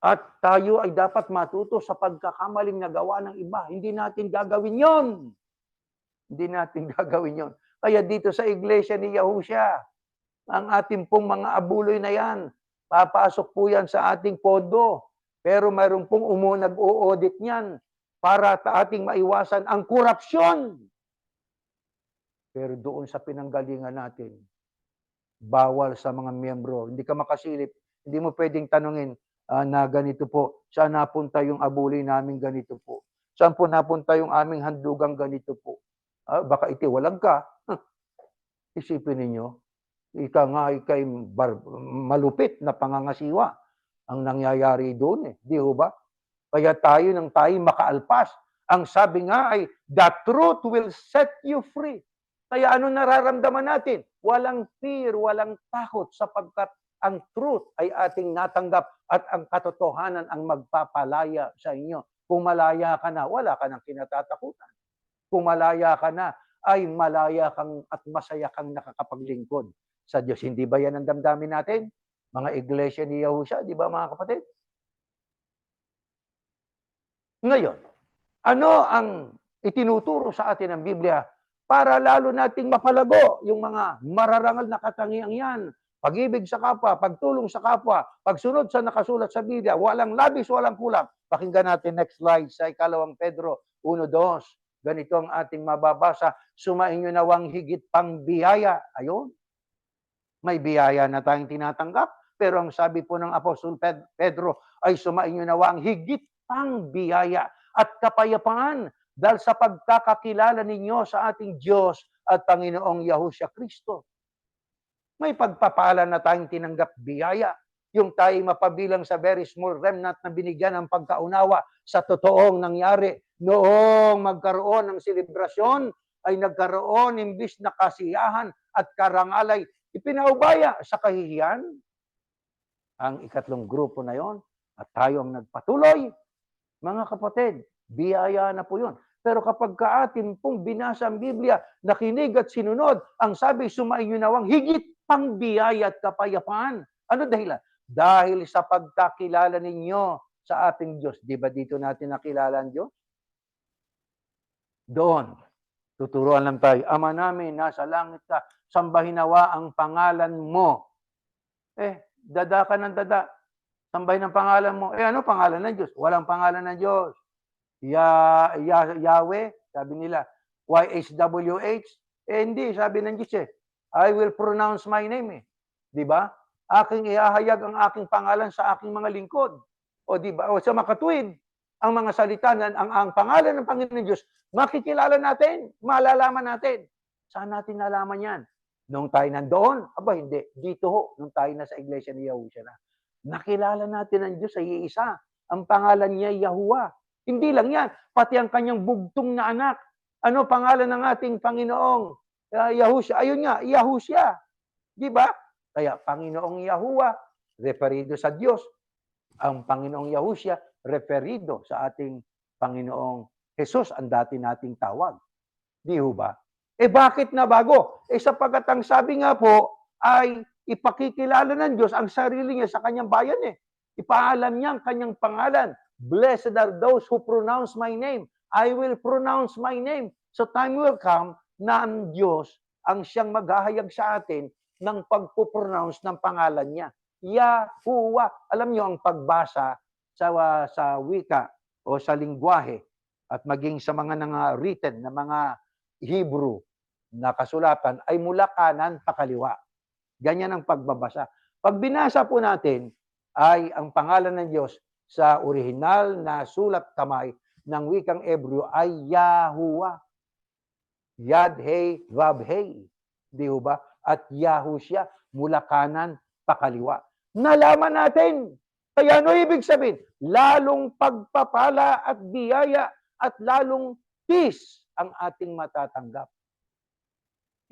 Speaker 3: At tayo ay dapat matuto sa pagkakamaling nagawa ng iba. Hindi natin gagawin yon. Hindi natin gagawin yon. Kaya dito sa iglesia ni Yahushua, ang ating pong mga abuloy na yan, papasok po yan sa ating podo. Pero mayroon pong nag-o-audit niyan para ating maiwasan ang korupsyon. Pero doon sa pinanggalingan natin, bawal sa mga miyembro. Hindi ka makasilip. Hindi mo pwedeng tanungin na ganito po. Saan napunta yung abuloy namin ganito po? Saan po napunta yung aming handugang ganito po? Baka itiwalag ka. Isipin ninyo, ika nga ikay malupit na pangangasiwa ang nangyayari doon eh. Di ho ba? Kaya tayo nang tayo makaalpas. Ang sabi nga ay, the truth will set you free. Kaya ano nararamdaman natin? Walang fear, walang takot sapagkat ang truth ay ating natanggap at ang katotohanan ang magpapalaya sa inyo. Kung malaya ka na, wala ka nang kinatatakutan. Kung malaya ka na, ay malaya kang at masaya kang nakakapaglingkod sa Diyos. Hindi ba yan ang damdamin natin? Mga iglesia ni Yahushua, di ba mga kapatid? Ngayon, ano ang itinuturo sa atin ng Biblia para lalo nating mapalago yung mga mararangal na katangiang yan? Pag-ibig sa kapwa, pagtulong sa kapwa, pagsunod sa nakasulat sa Biblia, walang labis, walang kulang. Pakinggan natin next slide sa 2 Pedro 1:2. Ganito ang ating mababasa, sumainyo nawang higit pang biyaya. Ayun, may biyaya na tayong tinatanggap, pero ang sabi po ng Apostol Pedro ay sumainyo nawang higit pang biyaya at kapayapaan dahil sa pagkakakilala ninyo sa ating Diyos at Panginoong Yahushua Kristo. May pagpapala na tayong tinanggap biyaya. Yung tayo mapabilang sa very small remnant na binigyan ng pagkaunawa sa totoong nangyari. Noong magkaroon ng selebrasyon, ay nagkaroon imbis na kasiyahan at karangalay, ipinaubaya sa kahihiyan. Ang ikatlong grupo na yon at tayo ang nagpatuloy. Mga kapatid, biyaya na po yun. Pero kapag atin pong binasa ang Biblia, nakinig at sinunod, ang sabi, sumainyo nawang higit pang biyaya at kapayapaan. Ano dahilan? Dahil sa pagkakilala ninyo sa ating Diyos. Di ba dito natin nakilala ang Diyos? Doon. Tuturuan lang tayo. Ama namin, nasa langit ka, sambahin nawa ang pangalan mo. Dada ka ng dada. Sambahin ang pangalan mo. Ano pangalan ng Diyos? Walang pangalan ng Diyos. Yahweh, sabi nila. YHWH. Hindi, sabi ng Diyos I will pronounce my name Di ba? Aking ihahayag ang aking pangalan sa aking mga lingkod. O di ba? O sa makatuwid, ang mga salita ang pangalan ng Panginoon Diyos, makikilala natin, malalaman natin. Saan natin nalaman yan? Nung tayo nandoon? Aba, hindi. Dito ho, nung tayo na sa iglesia ni Yahushua na. Nakilala natin ang Diyos ay iisa. Ang pangalan niya Yahuwah. Hindi lang yan, pati ang kanyang bugtong na anak. Ano pangalan ng ating Panginoong Yahushua? Ayun nga, Yahushua. Di ba? Kaya Panginoong Yahuwah, referido sa Diyos. Ang Panginoong Yahushua, referido sa ating Panginoong Jesus, ang dati nating tawag. Di ho ba? Bakit na bago? Sapagat ang sabi nga po ay ipakikilala ng Diyos ang sarili niya sa kanyang bayan Ipaalam niya ang kanyang pangalan. Blessed are those who pronounce my name. I will pronounce my name. So time will come na ang Diyos ang siyang maghahayag sa atin ng pagpupronounce ng pangalan niya. Yahuwah. Alam niyo ang pagbasa sa wika o sa lingwahe at maging sa mga written na mga Hebrew na kasulatan ay mula kanan pa kaliwa. Ganyan ang pagbabasa. Pag binasa po natin ay ang pangalan ng Diyos sa orihinal na sulat kamay ng wikang Hebreo ay Yahuwah. Yad-He, Vav-He. Di ba? At Yahushua mula kanan pa kaliwa. Nalaman natin. Kaya ano ibig sabihin? Lalong pagpapala at biyaya at lalong peace ang ating matatanggap.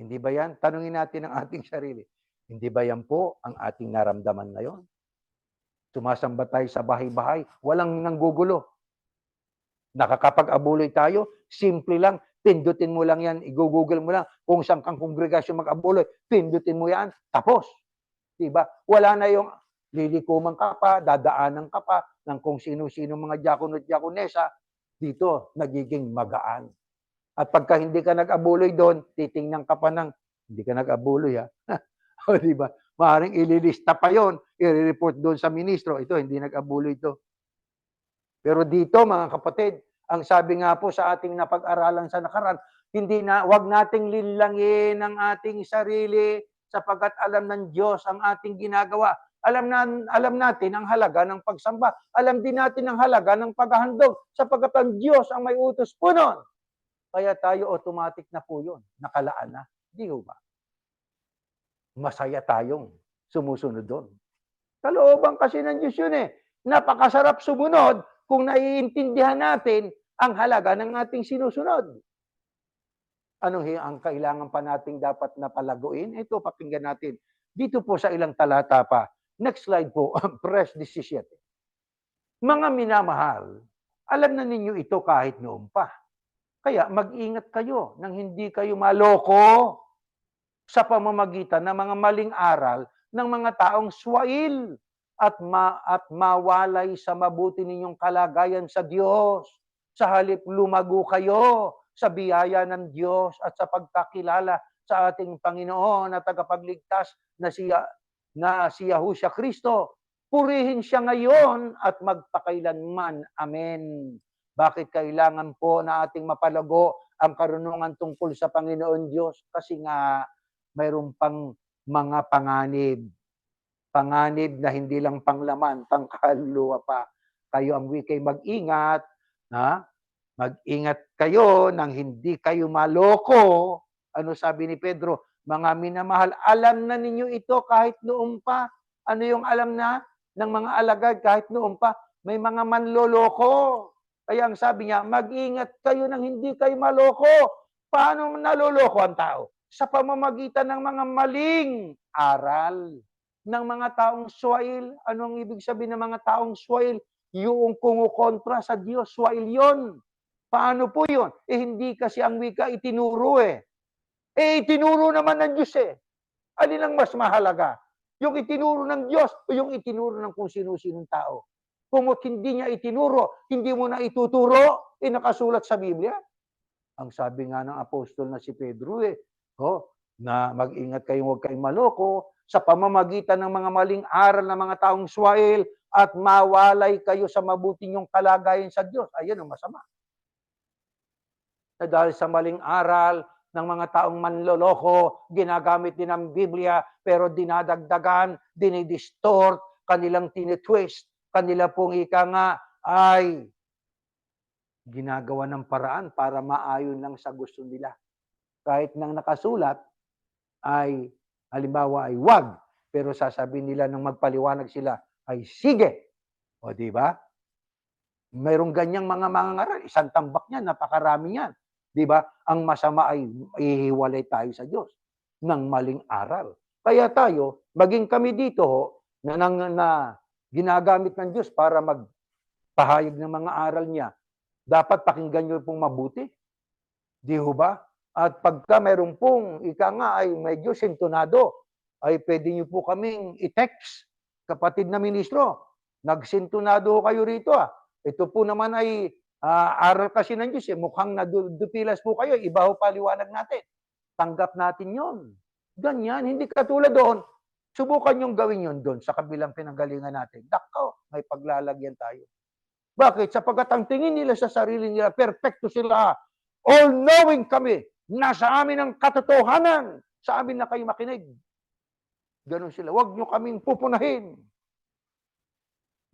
Speaker 3: Hindi ba yan? Tanungin natin ang ating sarili. Hindi ba yan po ang ating naramdaman ngayon? Sumasamba tayo sa bahay-bahay, walang nanggugulo. Nakakapag-abuloy tayo, simple lang, pindutin mo lang yan, i-google mo lang kung saan kang kongregasyon mag-abuloy, pindutin mo yan, tapos. Diba? Wala na yung lilikuman ka pa, dadaanan ka pa ng kung sino-sino mga diakono at diakonesa, dito nagiging magaan. At pagka hindi ka nag-abuloy doon, titingnan ka pa ng, hindi ka nag-abuloy ha. O diba? Maaaring ililista pa yon, i-report doon sa ministro, ito hindi nag-abuloy ito. Pero dito mga kapatid, ang sabi nga po sa ating napag-aralan sa nakaraan, wag nating linlangin ang ating sarili sapagkat alam ng Diyos ang ating ginagawa. Alam natin ang halaga ng pagsamba. Alam din natin ang halaga ng paghahandog sapagkat ang Diyos ang may utos po nun. Kaya tayo automatic na po yun. Nakalaan na. Di ba? Masaya tayong sumusunod doon. Kalooban kasi ng Diyos yun eh. Napakasarap sumunod kung naiintindihan natin ang halaga ng ating sinusunod. Anong ang kailangan pa nating dapat na palaguin? Ito, pakinggan natin. Dito po sa ilang talata pa. Next slide po, verse 17. Mga minamahal, alam na ninyo ito kahit noon pa. Kaya mag-ingat kayo nang hindi kayo maloko sa pamamagitan ng mga maling aral ng mga taong swail at mawalay sa mabuti ninyong kalagayan sa Diyos. Sa halip lumago kayo sa biyaya ng Diyos at sa pagkakilala sa ating Panginoon at tagapagligtas na si Yahushua Kristo. Purihin siya ngayon at magpakailanman. Amen. Bakit kailangan po na ating mapalago ang karunungan tungkol sa Panginoon Diyos? Kasi nga mayroon pang mga panganib. Panganib na hindi lang panglaman, pangkaluluwa pa. Kayo ang wikay mag-ingat. Ha? Mag-ingat kayo nang hindi kayo maloko. Ano sabi ni Pedro? Mga minamahal, alam na ninyo ito kahit noon pa. Ano yung alam na ng mga alagad kahit noon pa? May mga manloloko. Kaya ang sabi niya, mag-ingat kayo nang hindi kayo maloko. Paano naloloko ang tao? Sa pamamagitan ng mga maling aral ng mga taong swail. Ano ang ibig sabihin ng mga taong swail? Yung kumukontra sa Diyos, swail yon. Paano po yun? Hindi kasi ang wika itinuro eh. Itinuro naman ng Diyos eh. Alin ang mas mahalaga? Yung itinuro ng Diyos o yung itinuro ng kung sino-sinong tao? Kung hindi niya itinuro, hindi mo na ituturo, nakasulat sa Biblia. Ang sabi nga ng apostol na si Pedro na mag-ingat kayong huwag kayong maloko sa pamamagitan ng mga maling aral ng mga taong swail at mawalay kayo sa mabuti niyong kalagayan sa Diyos. Ayan ang masama. Dahil sa maling aral ng mga taong manloloko, ginagamit din ang Biblia, pero dinadagdagan, dinidistort, kanilang tinitwist, kanila pong ika nga ay ginagawa ng paraan para maayon lang sa gusto nila. Kahit nang nakasulat ay halimbawa ay wag, pero sasabihin nila nang magpaliwanag sila ay sige. O di ba? Mayroong ganyang mga ngaral, isang tambak niyan, napakarami niyan. Di ba? Ang masama ay ihiwalay tayo sa Diyos ng maling aral. Kaya tayo, maging kami dito na ginagamit ng Diyos para magpahayag ng mga aral niya, dapat pakinggan nyo pong mabuti. Di ba? At pagka meron pong ika nga ay medyo sintonado, ay pwede nyo po kaming i-text, kapatid na ministro, nagsintonado kayo rito Ito po naman ay aral kasi ng Diyos mukhang nadupilas po kayo, iba ho paliwanag natin. Tanggap natin yon. Ganyan, hindi katulad doon, Subukan niyong gawin yun doon sa kabilang pinanggalingan natin. Nako, may paglalagyan tayo. Bakit? Sapagkat ang tingin nila sa sarili nila, perfecto sila. All-knowing kami. Nasa amin ang katotohanan. Sa amin na kayo makinig. Ganon sila. Huwag niyo kaming pupunahin.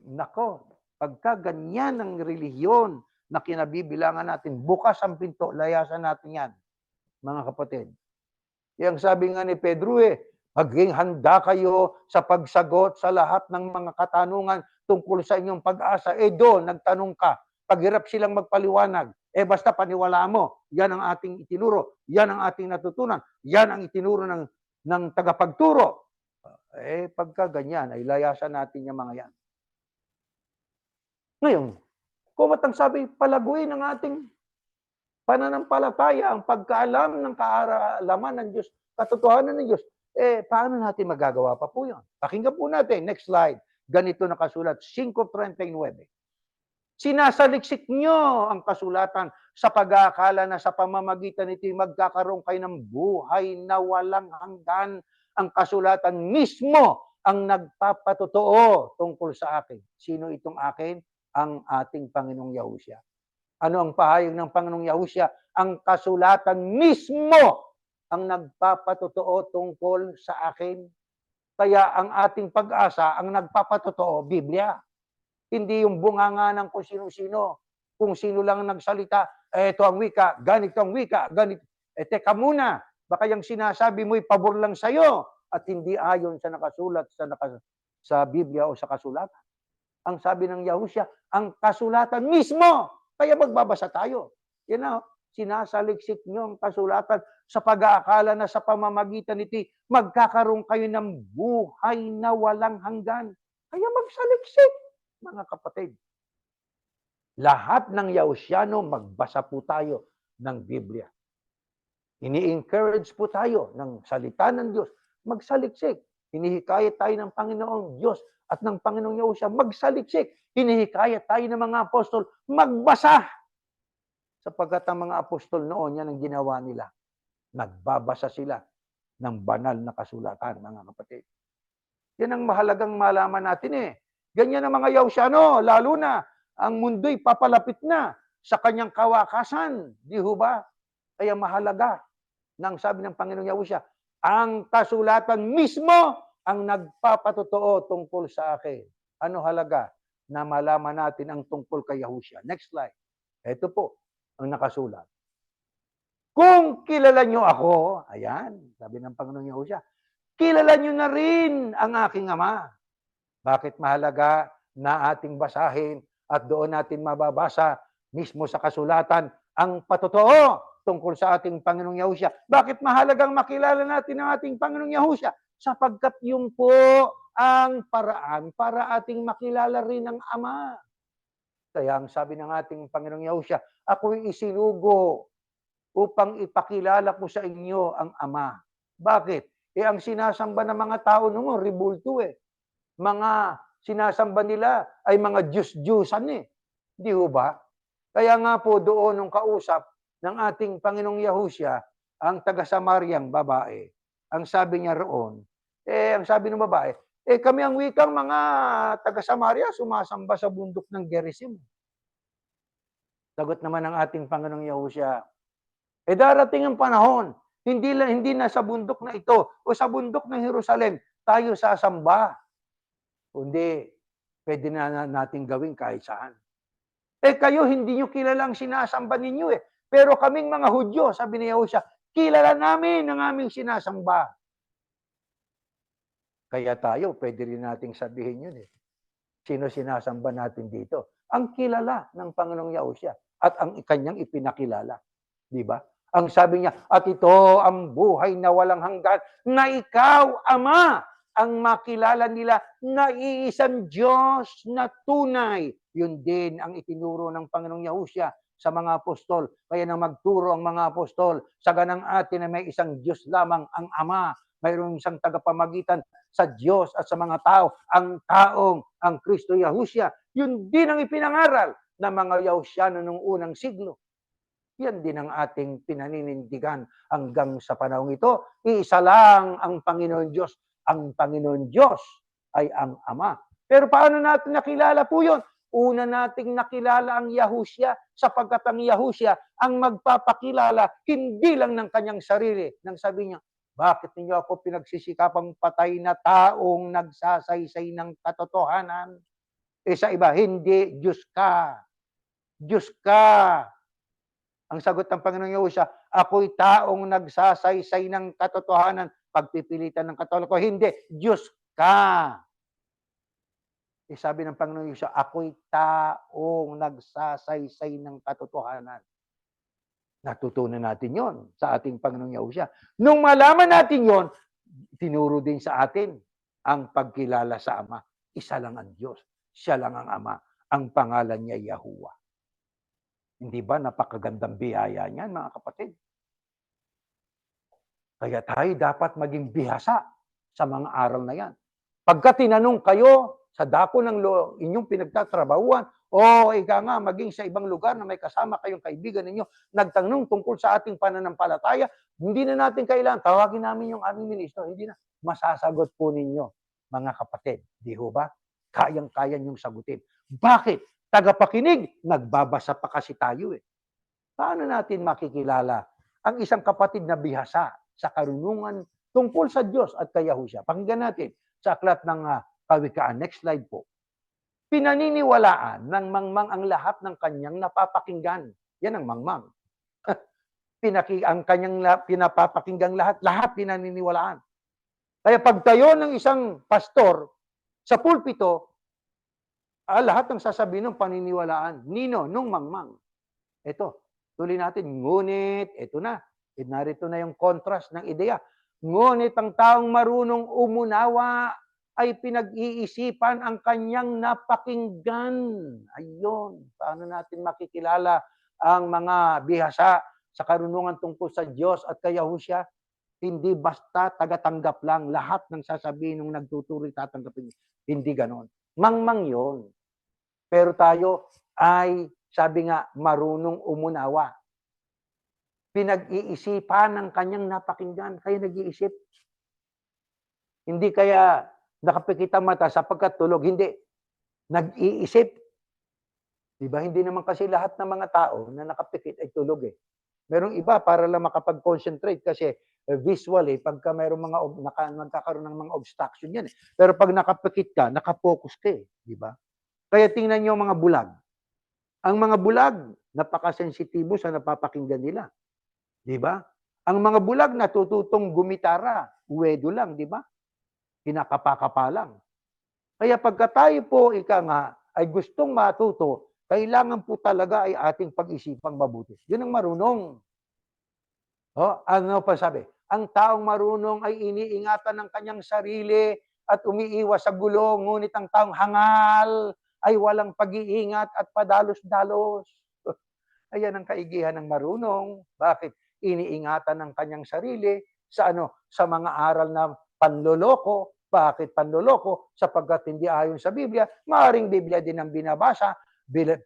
Speaker 3: Nako, pagka ganyan ang relihiyon na kinabibilangan natin, bukas ang pinto, layasan natin yan, mga kapatid. Yang sabi nga ni Pedro maging handa kayo sa pagsagot sa lahat ng mga katanungan tungkol sa inyong pag-asa. Doon, nagtanong ka, paghirap silang magpaliwanag, basta paniwalaan mo, yan ang ating itinuro, yan ang ating natutunan, yan ang itinuro ng tagapagturo. Pagka ganyan, ay layasan natin yung mga yan. Ngayon, kumatang sabi, palaguin ang ating pananampalataya, ang pagkaalam ng kaalaman ng Diyos, katotohanan ng Diyos. Paano natin magagawa pa po yan? Pakinggan po natin. Next slide. Ganito nakasulat, 5:39. Sinasaliksik nyo ang kasulatan sa pag-aakala na sa pamamagitan nito magkakaroon kayo ng buhay na walang hanggan. Ang kasulatan mismo ang nagpapatotoo tungkol sa akin. Sino itong akin? Ang ating Panginoong Yahushua. Ano ang pahayag ng Panginoong Yahushua? Ang kasulatan mismo ang nagpapatotoo tungkol sa akin. Kaya ang ating pag-asa, ang nagpapatotoo, Biblia. Hindi yung bunganga ng kung sino-sino. Kung sino lang nagsalita, ito ang wika, ganito ang wika, ganito. Teka muna, baka yung sinasabi mo'y pabor lang sa'yo at hindi ayon sa nakasulat sa Biblia o sa kasulatan. Ang sabi ng Yahushua, ang kasulatan mismo. Kaya magbabasa tayo. Yan na, sinasaliksik nyo ang kasulatan sa pag-aakala na sa pamamagitan nito, magkakaroon kayo ng buhay na walang hanggan. Kaya magsaliksik, mga kapatid. Lahat ng Yahushiano, magbasa po tayo ng Biblia. Ini-encourage po tayo ng salita ng Diyos, magsaliksik. Hinihikayat tayo ng Panginoong Diyos at ng Panginoong Yahushua, magsaliksik. Hinihikayat tayo ng mga apostol, magbasa. Sapagkat ang mga apostol noon, yan ang ginawa nila. Nagbabasa sila ng banal na kasulatan, mga kapatid. Yan ang mahalagang malaman natin Ganyan ang mga Yahushano, lalo na ang mundo'y papalapit na sa kanyang kawakasan. Di ho ba? Kaya mahalaga nang sabi ng Panginoong Yahushua, ang kasulatan mismo ang nagpapatotoo tungkol sa akin. Ano halaga? Na malaman natin ang tungkol kay Yahushua. Next slide. Ito po ang nakasulat. Kung kilala nyo ako, ayan, sabi ng Panginoong Yahushua, kilala nyo na rin ang aking Ama. Bakit mahalaga na ating basahin at doon natin mababasa mismo sa kasulatan ang patotoo tungkol sa ating Panginoong Yahushua? Bakit mahalagang makilala natin ang ating Panginoong Yahushua? Sapagkat yung po ang paraan para ating makilala rin ang Ama. Kaya ang sabi ng ating Panginoong Yahushua, ako'y isinugo upang ipakilala ko sa inyo ang Ama. Bakit? Ang sinasamba ng mga tao noon, ribulto Mga sinasamba nila ay mga Diyos-Diyusan Di ho ba? Kaya nga po doon nung kausap ng ating Panginoong Yahushua, ang taga-Samariang babae, ang sabi niya roon, ang sabi ng babae, kami ang wikang mga taga-Samaria, sumasamba sa bundok ng Gerizim. Sagot naman ng ating Panginoong Yahushua, darating ang panahon, hindi na sa bundok na ito o sa bundok ng Jerusalem tayo sasamba. Kundi, pwede na natin gawin kahit saan. Kayo, hindi nyo kilala ang sinasamba ninyo Pero kaming mga Hudyo, sabi ni Yahushua, kilala namin ang aming sinasamba. Kaya tayo, pwede rin nating sabihin yun Sino sinasamba natin dito? Ang kilala ng Panginoong Yahushua at ang kanyang ipinakilala. Di ba? Ang sabi niya, at ito ang buhay na walang hanggan, na ikaw, Ama, ang makilala nila na iisang Diyos na tunay. Yun din ang itinuro ng Panginoong Yahushua sa mga apostol. Kaya nang magturo ang mga apostol, sa ganang atin na may isang Diyos lamang ang Ama. Mayroong isang tagapamagitan sa Diyos at sa mga tao, ang taong ang Kristo Yahushua. Yun din ang ipinangaral ng mga Yahushiano noong unang siglo. Yan din ang ating pinaninindigan hanggang sa panahong ito. Isa lang ang Panginoon Diyos ang Panginoon Diyos ay ang Ama. Pero paano natin nakilala po yun? Una nating nakilala ang Yahusya sapagkat ang Yahusya ang magpapakilala hindi lang ng kanyang sarili. Nang sabi niya, bakit ninyo ako pinagsisikapang patay na taong nagsasaysay ng katotohanan? Sa iba, hindi, Diyos ka. Diyos ka. Ang sagot ng Panginoong Yahusya, ako'y taong nagsasaysay ng katotohanan. Pagpipilitan ng katoliko, hindi, Diyos ka. Sabi ng Panginoong Yahusya, ako'y taong nagsasaysay ng katotohanan. Natutunan natin yon sa ating Panginoong Yahusya. Nung malaman natin yon, tinuro din sa atin ang pagkilala sa Ama. Isa lang ang Diyos. Siya lang ang Ama. Ang pangalan niya Yahuwah. Hindi ba napakagandang biyaya niyan, mga kapatid? Kaya tayo dapat maging bihasa sa mga aral na yan. Pagka tinanong kayo sa dako ng inyong pinagtatrabahuan, ika nga, maging sa ibang lugar na may kasama kayong kaibigan ninyo, nagtanong tungkol sa ating pananampalataya, hindi na natin kailangan, tawagin namin yung aming ministro, hindi na, masasagot po ninyo, mga kapatid. Di ho ba? Kayang-kaya niyong sagutin. Bakit? Tagapakinig, nagbabasa pa kasi tayo eh. Paano natin makikilala ang isang kapatid na bihasa sa karunungan tungkol sa Diyos at kay Yahusya? Pakinggan natin sa aklat ng Kawikaan. Next slide po. Pinaniniwalaan ng mangmang ang lahat ng kanyang napapakinggan. Yan ang mangmang. Ang kanyang pinapapakinggang lahat pinaniniwalaan. Kaya pagtayo ng isang pastor sa pulpito, lahat ng sasabihin ng paniniwalaan. Nino? Nung mangmang. Ito, tuloy natin. Ngunit, ito na. Narito na yung contrast ng ideya. Ngunit ang taong marunong umunawa ay pinag-iisipan ang kanyang napakinggan. Ayun. Paano natin makikilala ang mga bihasa sa karunungan tungkol sa Diyos at kay Yahusya? Hindi basta tagatanggap lang. Lahat ng sasabihin ng nagtuturo tatanggapin. Hindi ganon. Mangmang yun. Pero tayo ay, sabi nga, marunong umunawa. Pinag-iisipan ng kanyang napakinggan. Kaya nag-iisip. Hindi kaya nakapikit ang mata sapagkat tulog. Hindi. Nag-iisip. Diba? Hindi naman kasi lahat ng mga tao na nakapikit ay tulog eh. Merong iba para lang makapag-concentrate kasi visually, pagka mayroong mga nagkakaroon ng mga obstruction yan eh. Pero pag nakapikit ka, nakapokus ka eh. Diba? Kaya tingnan niyo mga bulag. Ang mga bulag, napakasensitibo sa napapakinggan nila. Diba? Ang mga bulag natututong gumitara, uwedo lang, diba? Kinakapa-kapa lang. Kaya pagka tayo po, ika nga, ay gustong matuto, kailangan po talaga ay ating pag-isipang mabuti. Yun ang marunong. Ano pa sabi? Ang taong marunong ay iniingatan ng kanyang sarili at umiiwas sa gulo, ngunit ang taong hangal ay walang pag-iingat at padalos-dalos. Ayan ang kaigihan ng marunong. Bakit? Iniingatan ng kanyang sarili sa sa mga aral na panloloko. Bakit panloloko? Sapagkat hindi ayon sa Biblia, maaaring Biblia din ang binabasa,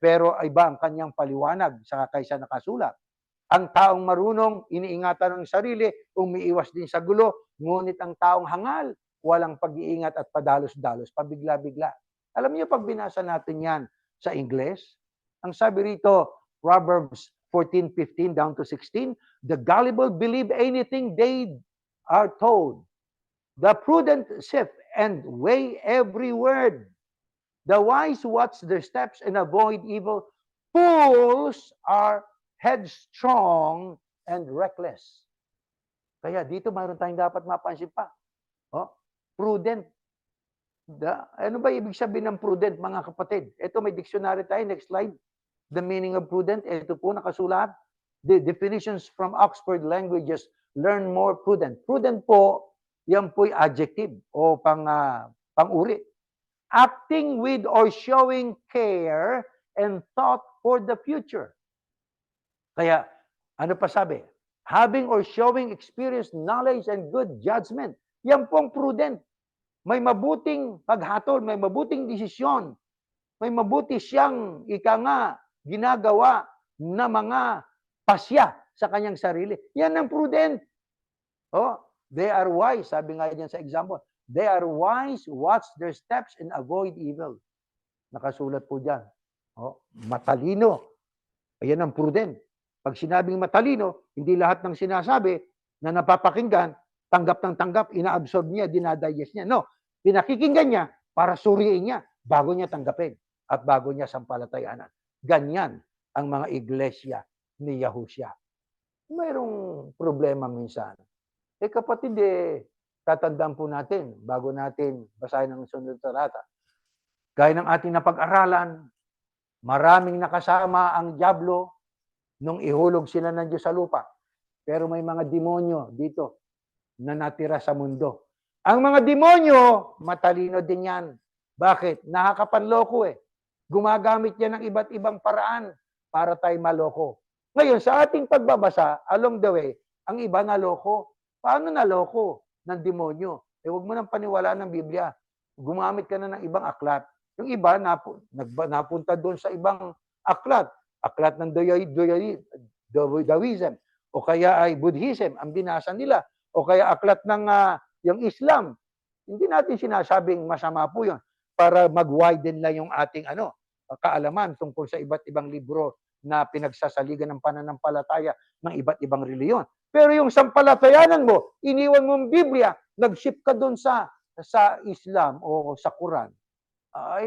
Speaker 3: pero iba ang kanyang paliwanag sa kaysa nakasulat. Ang taong marunong, iniingatan ng sarili, umiiwas din sa gulo, ngunit ang taong hangal, walang pag-iingat at padalos-dalos, pabigla-bigla. Alam niyo, pag binasa natin yan sa Ingles, ang sabi rito, Proverbs 14:15 down to 16, the gullible believe anything they are told. The prudent sift and weigh every word. The wise watch their steps and avoid evil. Fools are headstrong and reckless. Kaya dito mayroon tayong dapat mapansin pa. Prudent. Ano ba ibig sabihin ng prudent, mga kapatid? Ito may dictionary tayo. Next slide. The meaning of prudent. Ito po nakasulat. The definitions from Oxford Languages. Learn more prudent. Prudent po, yan po'y adjective o pang-uri. Acting with or showing care and thought for the future. Kaya, ano pa sabi? Having or showing experience, knowledge, and good judgment. Yan pong prudent. May mabuting paghatol, may mabuting desisyon, may mabuti siyang ginagawa na mga pasya sa kanyang sarili. Yan ang prudent. They are wise, sabi nga diyan sa example. They are wise, watch their steps, and avoid evil. Nakasulat po dyan. Matalino. Ayan ang prudent. Pag sinabing matalino, hindi lahat ng sinasabi na napapakinggan, tanggap ng tanggap, ina-absorb niya, dinadigest niya. No, pinakikinggan niya para suriin niya bago niya tanggapin at bago niya sampalatayanan. Ganyan ang mga iglesia ni Yahushua. Mayroong problema minsan. Kapatid, tatandaan po natin bago natin basahin ang sunod na talata. Gaya ng ating napag-aralan, maraming nakasama ang dyablo nung ihulog sila ng Diyos sa lupa. Pero may mga demonyo dito na natira sa mundo. Ang mga demonyo, matalino din yan. Bakit? Nakakapanloko eh. Gumagamit yan ng iba't ibang paraan para tayo maloko. Ngayon, sa ating pagbabasa, along the way, ang iba naloko. Paano naloko ng demonyo? Huwag mo nang paniwalaan ng Biblia. Gumamit ka na ng ibang aklat. Yung iba, napunta doon sa ibang aklat. Aklat ng Daoism. O kaya ay Buddhism, ang binasa nila. O kaya aklat ng yung Islam. Hindi natin sinasabing masama po yun para mag-widen lang yung ating kaalaman tungkol sa iba't ibang libro na pinagsasaligan ng pananampalataya ng iba't ibang reliyon. Pero yung sampalatayanan mo, iniwan mo ang Biblia, nag-shift ka doon sa Islam o sa Quran, ay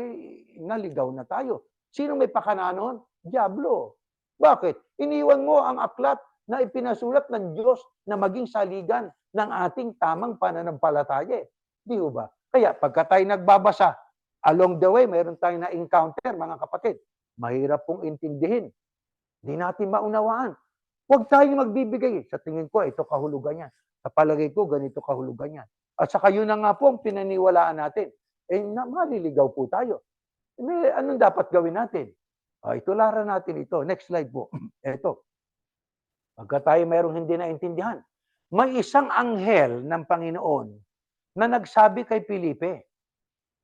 Speaker 3: naligaw na tayo. Sino may pakana noon? Diablo. Bakit? Iniwan mo ang aklat na ipinasulat ng Diyos na maging saligan ng ating tamang pananampalataya. Di ba? Kaya pagka tayo nagbabasa, along the way, mayroon tayong na-encounter, mga kapatid. Mahirap pong intindihin. Hindi natin maunawaan. Huwag tayong magbibigay. Sa tingin ko, ito kahulugan yan. Sa palagay ko, ganito kahulugan yan. At saka yun na nga po ang pinaniwalaan natin. Maliligaw po tayo. Anong dapat gawin natin? Itularan natin ito. Next slide po. Ito. Pagka tayo mayroong hindi naintindihan, may isang anghel ng Panginoon na nagsabi kay Felipe,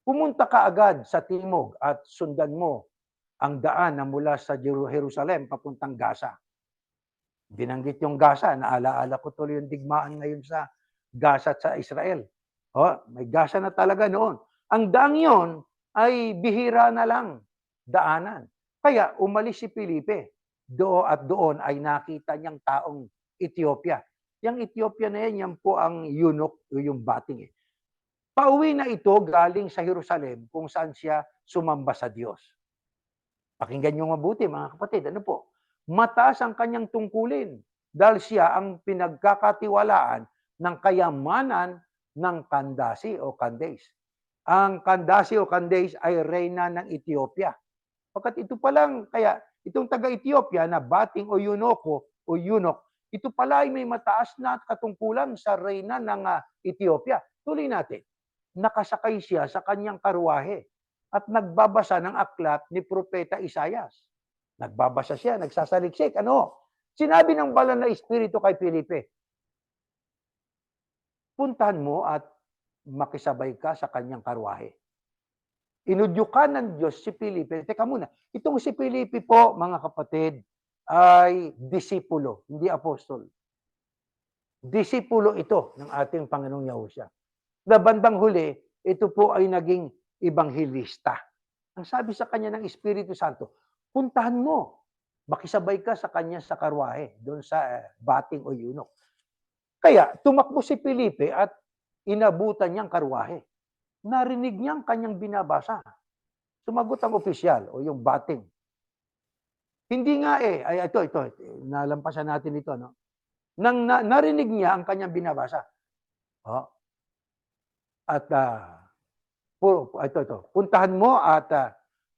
Speaker 3: pumunta ka agad sa timog at sundan mo ang daan na mula sa Jerusalem papuntang Gaza. Binanggit yung Gaza. Naalaala ko tuloy yung digmaan ngayon sa Gaza at sa Israel. May Gaza na talaga noon. Ang daang yon ay bihira na lang daanan. Kaya umalis si Felipe. Doon ay nakita niyang taong Ethiopia. Yung Ethiopia na yan po ang eunuch, yung bating. Pauwi na ito galing sa Jerusalem kung saan siya sumamba sa Diyos. Pakinggan niyo mabuti mga kapatid. Ano po? Mataas ang kanyang tungkulin dahil siya ang pinagkakatiwalaan ng kayamanan ng Kandasi o Candace. Ang Kandasi o Candace ay reyna ng Ethiopia. Pagkat ito pa lang, kaya itong taga-Ethiopia na bating o eunuch, ito pala ay may mataas na katungkulan sa reyna ng Ethiopia. Tuloy natin. Nakasakay siya sa kanyang karwahe at nagbabasa ng aklat ni Propeta Isaias. Nagbabasa siya, nagsasaliksik. Sinabi ng banal na Espiritu kay Felipe, puntahan mo at makisabay ka sa kanyang karwahe. Inudyukan ng Diyos si Felipe. Teka muna, itong si Felipe po, mga kapatid, ay disipulo, hindi apostol. Disipulo ito ng ating Panginoong Yahushua. Na bandang huli, ito po ay naging ibanghilista. Ang sabi sa kanya ng Espiritu Santo, puntahan mo, makisabay ka sa kanya sa karwahe, doon sa bating o eunuch. Kaya tumakbo si Felipe at inabutan niyang karwahe. Narinig niyang kanyang binabasa. Sumagot ang opisyal o yung bating. Hindi nga ito, nalampasan natin ito, no? Narinig niya ang kanyang binabasa. At puntahan mo at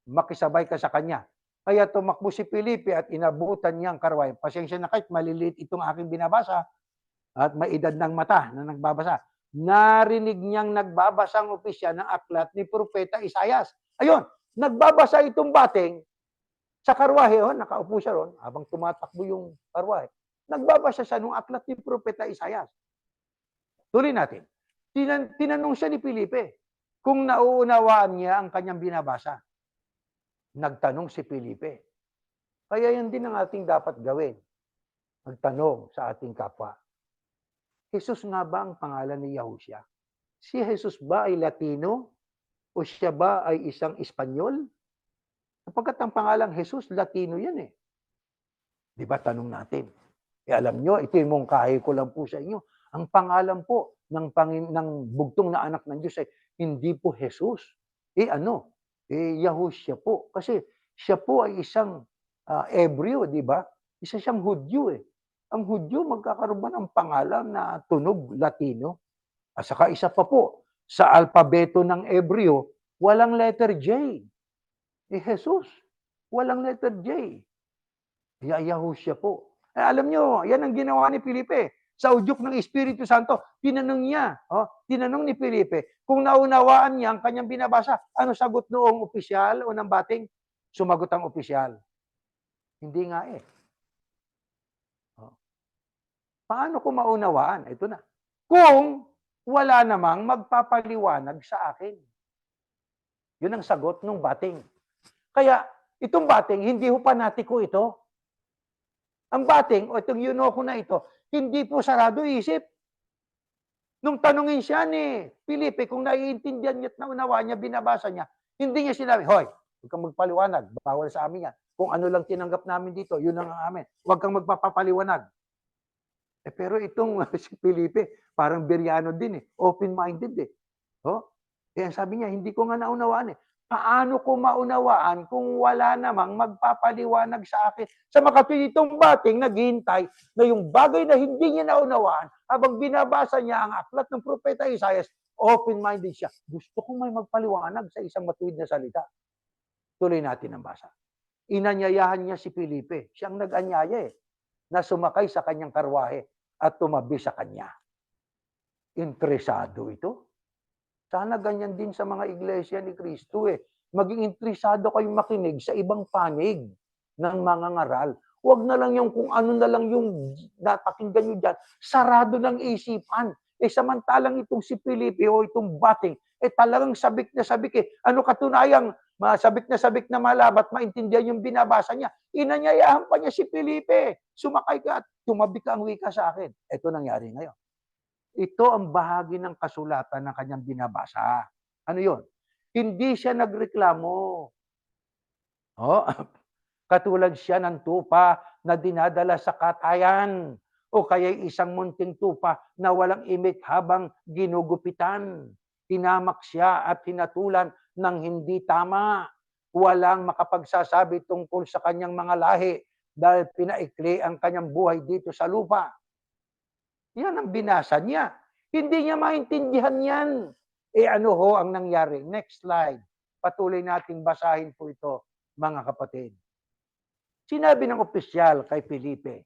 Speaker 3: makisabay ka sa kanya. Kaya tumakbo si Felipe at inabutan niya ang karwahe. Pasensya na kahit maliliit itong aking binabasa at may edad ng mata na nagbabasa. Narinig niyang nagbabasa ang opisyal ng aklat ni Propeta Isaias. Ayun, nagbabasa itong bating sa karwahe. Nakaupo siya ron habang tumatakbo yung karwahe. Nagbabasa siya ng aklat ni Propeta Isaias. Tuloy natin. Tinanong siya ni Felipe kung nauunawaan niya ang kanyang binabasa. Nagtanong si Felipe. Kaya yan din ang ating dapat gawin. Magtanong sa ating kapwa. Jesus nga ba ang pangalan ni Yahushua? Si Jesus ba ay Latino o siya ba ay isang Espanyol? Sapagkat ang pangalang Jesus, Latino yan eh. Di ba tanong natin? Alam nyo, ito yung mungkahi ko lang po sa inyo. Ang pangalan po ng bugtong na anak ng Diyos ay hindi po Jesus. Yahushua po. Kasi siya po ay isang Ebreo, di ba? Isa siyang Hudyo eh. Ang Hudyo magkakaroon ba ng pangalan na tunog Latino? At saka isa pa po, sa alpabeto ng Ebreo, walang letter J. Jesus, walang letter J. Yahushua po. Alam nyo, yan ang ginawa ni Felipe. Sa udyok ng Espiritu Santo, tinanong niya, tinanong ni Felipe, kung naunawaan niya ang kanyang binabasa, ano sagot noong opisyal o ng bating? Sumagot ang opisyal. Hindi nga eh. Paano ko maunawaan? Ito na. Kung wala namang magpapaliwanag sa akin. Yun ang sagot ng bating. Kaya, itong bating, hindi ho panatiko ito. Ang bating, o itong yunoko na ito, hindi po sarado isip. Nung tanungin siya ni Felipe, kung naiintindihan niya at naunawaan niya, binabasa niya, hindi niya sinabi, hoy, huwag kang magpaliwanag, bawal sa amin yan. Kung ano lang tinanggap namin dito, yun ang amin. Huwag kang magpapaliwanag. Pero itong si Felipe, parang biryano din eh. Open-minded eh. Kaya sabi niya, hindi ko nga naunawaan eh. Paano ko maunawaan kung wala namang magpapaliwanag sa akin? Sa makatwitong bating, naghihintay na yung bagay na hindi niya naunawaan, habang binabasa niya ang aklat ng Propeta Isaias, open-minded siya. Gusto kong may magpaliwanag sa isang matuwid na salita. Tuloy natin ang basa. Inanyayahan niya si Felipe. Siyang nag-anyaya eh, na sumakay sa kanyang karwahe at tumabi sa kanya. Interesado ito. Sana ganyan din sa mga iglesia ni Kristo eh. Maging interesado kayong makinig sa ibang panig ng mga ngaral. Huwag na lang yung kung ano na lang yung napakinggan nyo dyan. Sarado ng isipan. Samantalang itong si Felipe o itong bating, talagang sabik na sabik eh. Ano katunayang sabik na malabat, maintindihan yung binabasa niya. Inanyayahan pa niya si Felipe. Sumakay ka at tumabi ka ang wika sa akin. Ito nangyari ngayon. Ito ang bahagi ng kasulatan ng kanyang binabasa. Ano yon? Hindi siya nagreklamo. Katulad siya ng tupa na dinadala sa katayan o kaya isang munting tupa na walang imik habang ginugupitan. Tinamak siya at hinatulan ng hindi tama. Walang makapagsasabi tungkol sa kanyang mga lahi dahil pinaikli ang kanyang buhay dito sa lupa. Yan ang binasa niya. Hindi niya maintindihan yan. Ano ho ang nangyari? Next slide. Patuloy nating basahin po ito, mga kapatid. Sinabi ng opisyal kay Felipe,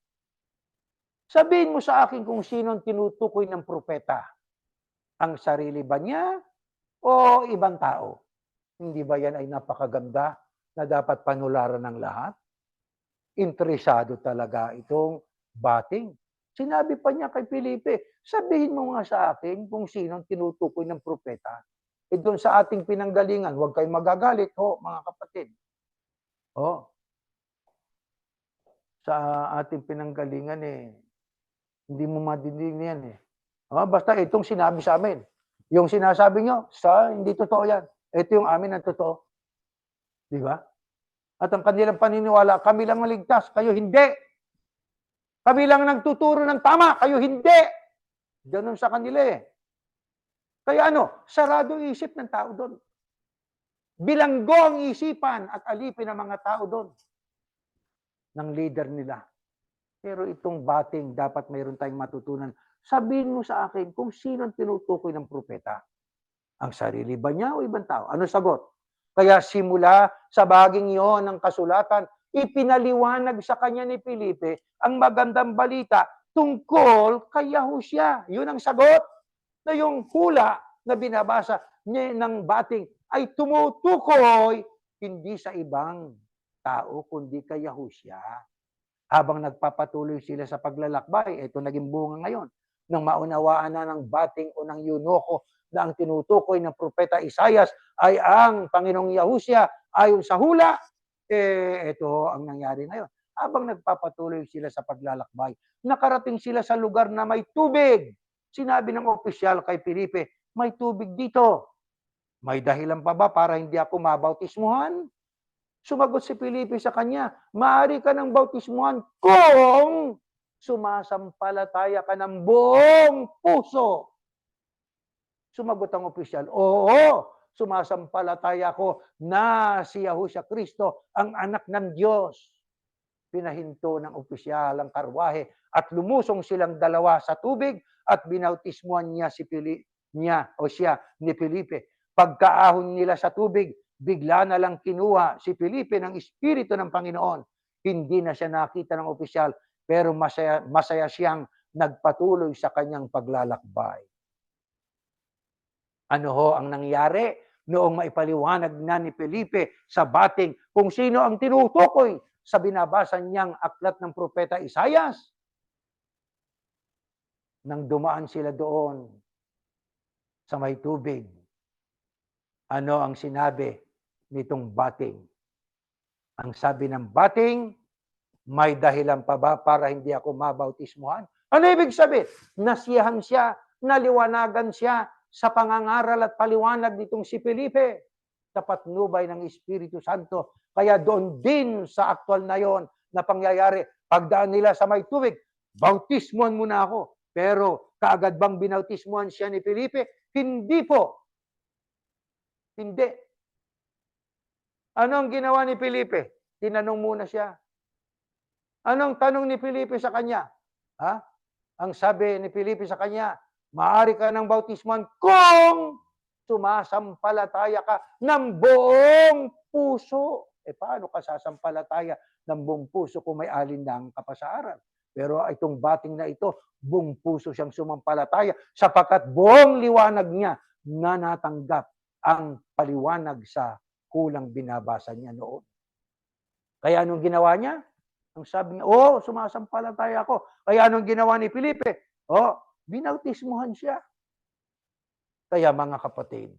Speaker 3: sabihin mo sa akin kung sino ang tinutukoy ng propeta. Ang sarili ba niya o ibang tao? Hindi ba yan ay napakaganda na dapat panularan ng lahat? Interesado talaga itong bating. Sinabi pa niya kay Felipe, sabihin mo nga sa akin kung sino ang tinutukoy ng propeta. Doon sa ating pinanggalingan, huwag kayong magagalit, mga kapatid. Sa ating pinanggalingan hindi mo madidinig yan basta itong sinabi sa amin. Yung sinasabi nyo, hindi totoo yan. Ito yung amin ang totoo. Di ba? At ang kanilang paniniwala, kami lang maligtas, kayo hindi. Kami lang nagtuturo ng tama, kayo hindi. Ganun sa kanila Kaya sarado isip ng tao doon. Bilanggo ang isipan at alipin ng mga tao doon. Ng leader nila. Pero itong bating, dapat mayroon tayong matutunan. Sabihin mo sa akin kung sino ang tinutukoy ng propeta. Ang sarili ba niya o ibang tao? Ano sagot? Kaya simula sa baging iyon ng kasulatan, ipinaliwanag sa kanya ni Felipe ang magandang balita tungkol kay Yahushua. Yun ang sagot na yung hula na binabasa niya ng bating ay tumutukoy hindi sa ibang tao kundi kay Yahushua. Habang nagpapatuloy sila sa paglalakbay, ito naging bunga ngayon, nang maunawaan na ng bating o ng yunoko na ang tinutukoy ng propeta Isaias ay ang Panginoong Yahushua ayon sa hula, ito ang nangyari ngayon. Habang nagpapatuloy sila sa paglalakbay, nakarating sila sa lugar na may tubig. Sinabi ng opisyal kay Felipe, may tubig dito. May dahilan pa ba para hindi ako mabautismuhan? Sumagot si Felipe sa kanya, maaari ka ng bautismuhan kung sumasampalataya ka ng buong puso. Sumagot ang opisyal, oo, sumasampalataya ko na si Yahushua Kristo ang anak ng Diyos. Pinahinto ng opisyal ang karwahe at lumusong silang dalawa sa tubig at binautismuhan niya siya ni Felipe. Pagkaahon nila sa tubig, bigla na lang kinuha si Felipe ng Espiritu ng Panginoon. Hindi na siya nakita ng opisyal, pero masaya siyang nagpatuloy sa kanyang paglalakbay. Ano ho ang nangyari noong maipaliwanag na ni Felipe sa bating kung sino ang tinutukoy sa binabasa niyang aklat ng propeta Isayas? Nang dumaan sila doon sa may tubig, ano ang sinabi nitong bating? Ang sabi ng bating, may dahilan pa ba para hindi ako mabautismuhan? Ano ibig sabihin? Nasiyahan siya, naliwanagan siya sa pangangaral at paliwanag nitong si Felipe. Tapat nubay ng Espiritu Santo. Kaya doon din sa aktual na yon na pangyayari, pagdaan nila sa may tubig, bautismuhan muna ako. Pero kaagad bang binautismuhan siya ni Felipe? Hindi po. Hindi. Anong ginawa ni Felipe? Tinanong muna siya. Anong tanong ni Felipe sa kanya? Ha? Ang sabi ni Felipe sa kanya, maaari ka ng bautismuhan kung sumasampalataya ka ng buong puso. Paano ka sasampalataya ng buong puso kung may alinlangan ka pa sa aral? Pero itong bating na ito, buong puso siyang sumampalataya sapagkat buong liwanag niya na natanggap ang paliwanag sa kulang binabasa niya noon. Kaya anong ginawa niya? Ang sabi niya, sumasampalataya ako. Kaya anong ginawa ni Felipe? Binautismuhan siya. Kaya mga kapatid,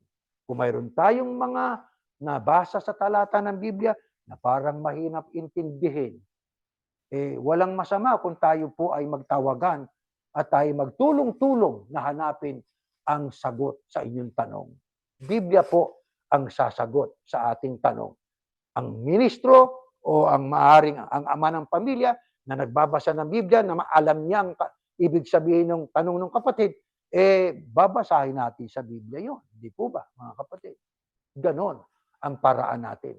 Speaker 3: kung mayroon tayong mga nabasa sa talata ng Biblia na parang mahirap intindihin, walang masama kung tayo po ay magtawagan at tayo magtulong-tulong na hanapin ang sagot sa inyong tanong. Biblia po ang sasagot sa ating tanong. Ang ministro o ang ama ng pamilya na nagbabasa ng Biblia, na alam niya ang ibig sabihin ng tanong ng kapatid, babasahin natin sa Biblia yun. Hindi po ba, mga kapatid? Ganon ang paraan natin.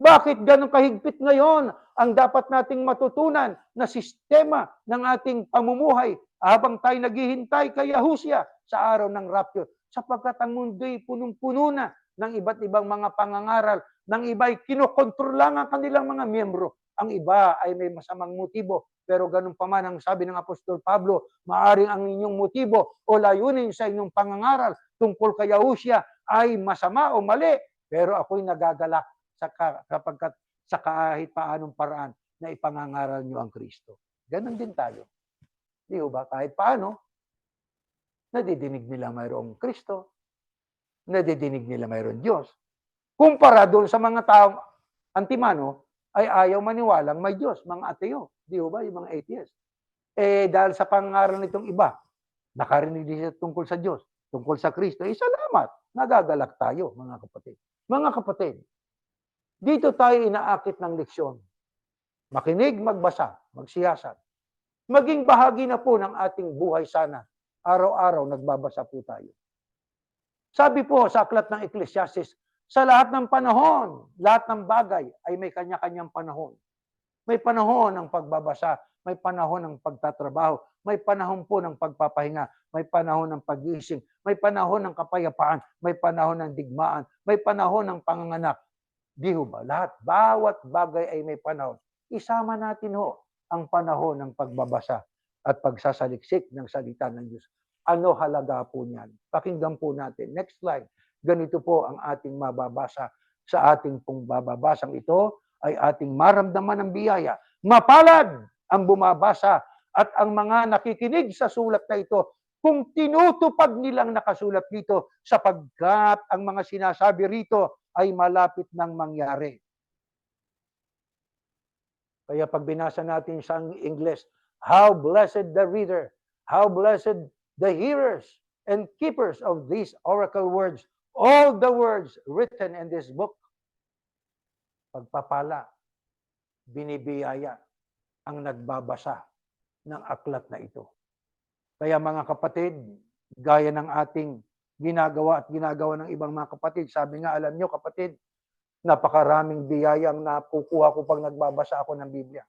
Speaker 3: Bakit ganon kahigpit ngayon ang dapat nating matutunan na sistema ng ating pamumuhay habang tayo naghihintay kay Yahushua sa araw ng rapture? Sapagkat ang mundo'y punong-puno na ng iba't ibang mga pangangaral, ng iba ay kinokontrol lang ang kanilang mga miyembro. Ang iba ay may masamang motibo. Pero ganun pa man ang sabi ng Apostol Pablo, maaring ang inyong motibo o layunin sa inyong pangangaral tungkol kay Yahushua ay masama o mali. Pero ako'y nagagalak sapagkat sa kahit paanong paraan na ipangangaral nyo ang Kristo. Ganon din tayo. Di ba? Kahit paano, nadidinig nila mayroong Kristo, nadidinig nila mayroong Diyos. Kumpara doon sa mga taong antimano, ay ayaw maniwalang may Diyos, mga ateo. Di ba? Yung mga atheist. Dahil sa pangaral nitong iba, nakarinig din siya tungkol sa Diyos, tungkol sa Kristo, salamat. Nagagalak tayo, mga kapatid. Mga kapatid, dito tayo inaakit ng leksyon. Makinig, magbasa, magsiyasat. Maging bahagi na po ng ating buhay sana. Araw-araw nagbabasa po tayo. Sabi po sa aklat ng Ecclesiastes, sa lahat ng panahon, lahat ng bagay ay may kanya-kanyang panahon. May panahon ng pagbabasa, may panahon ng pagtatrabaho, may panahon po ng pagpapahinga, may panahon ng pag-iising, may panahon ng kapayapaan, may panahon ng digmaan, may panahon ng panganganak. Di ba? Lahat, bawat bagay ay may panahon. Isama natin ang panahon ng pagbabasa at pagsasaliksik ng salita ng Diyos. Ano halaga po niyan? Pakinggan po natin. Next slide. Ganito po ang ating mababasa sa ating pong bababasang ito ay ating maramdaman ng biyaya. Mapalad ang bumabasa at ang mga nakikinig sa sulat na ito kung tinutupad nilang nakasulat dito sapagkat ang mga sinasabi rito ay malapit nang mangyari. Kaya pag binasa natin sa English, how blessed the reader, how blessed the hearers and keepers of these oracle words, all the words written in this book. Pagpapala, binibiyaya ang nagbabasa ng aklat na ito. Kaya mga kapatid, gaya ng ating ginagawa at ginagawa ng ibang mga kapatid, sabi nga, alam nyo kapatid, napakaraming biyaya ang nakukuha ko pag nagbabasa ako ng Biblia.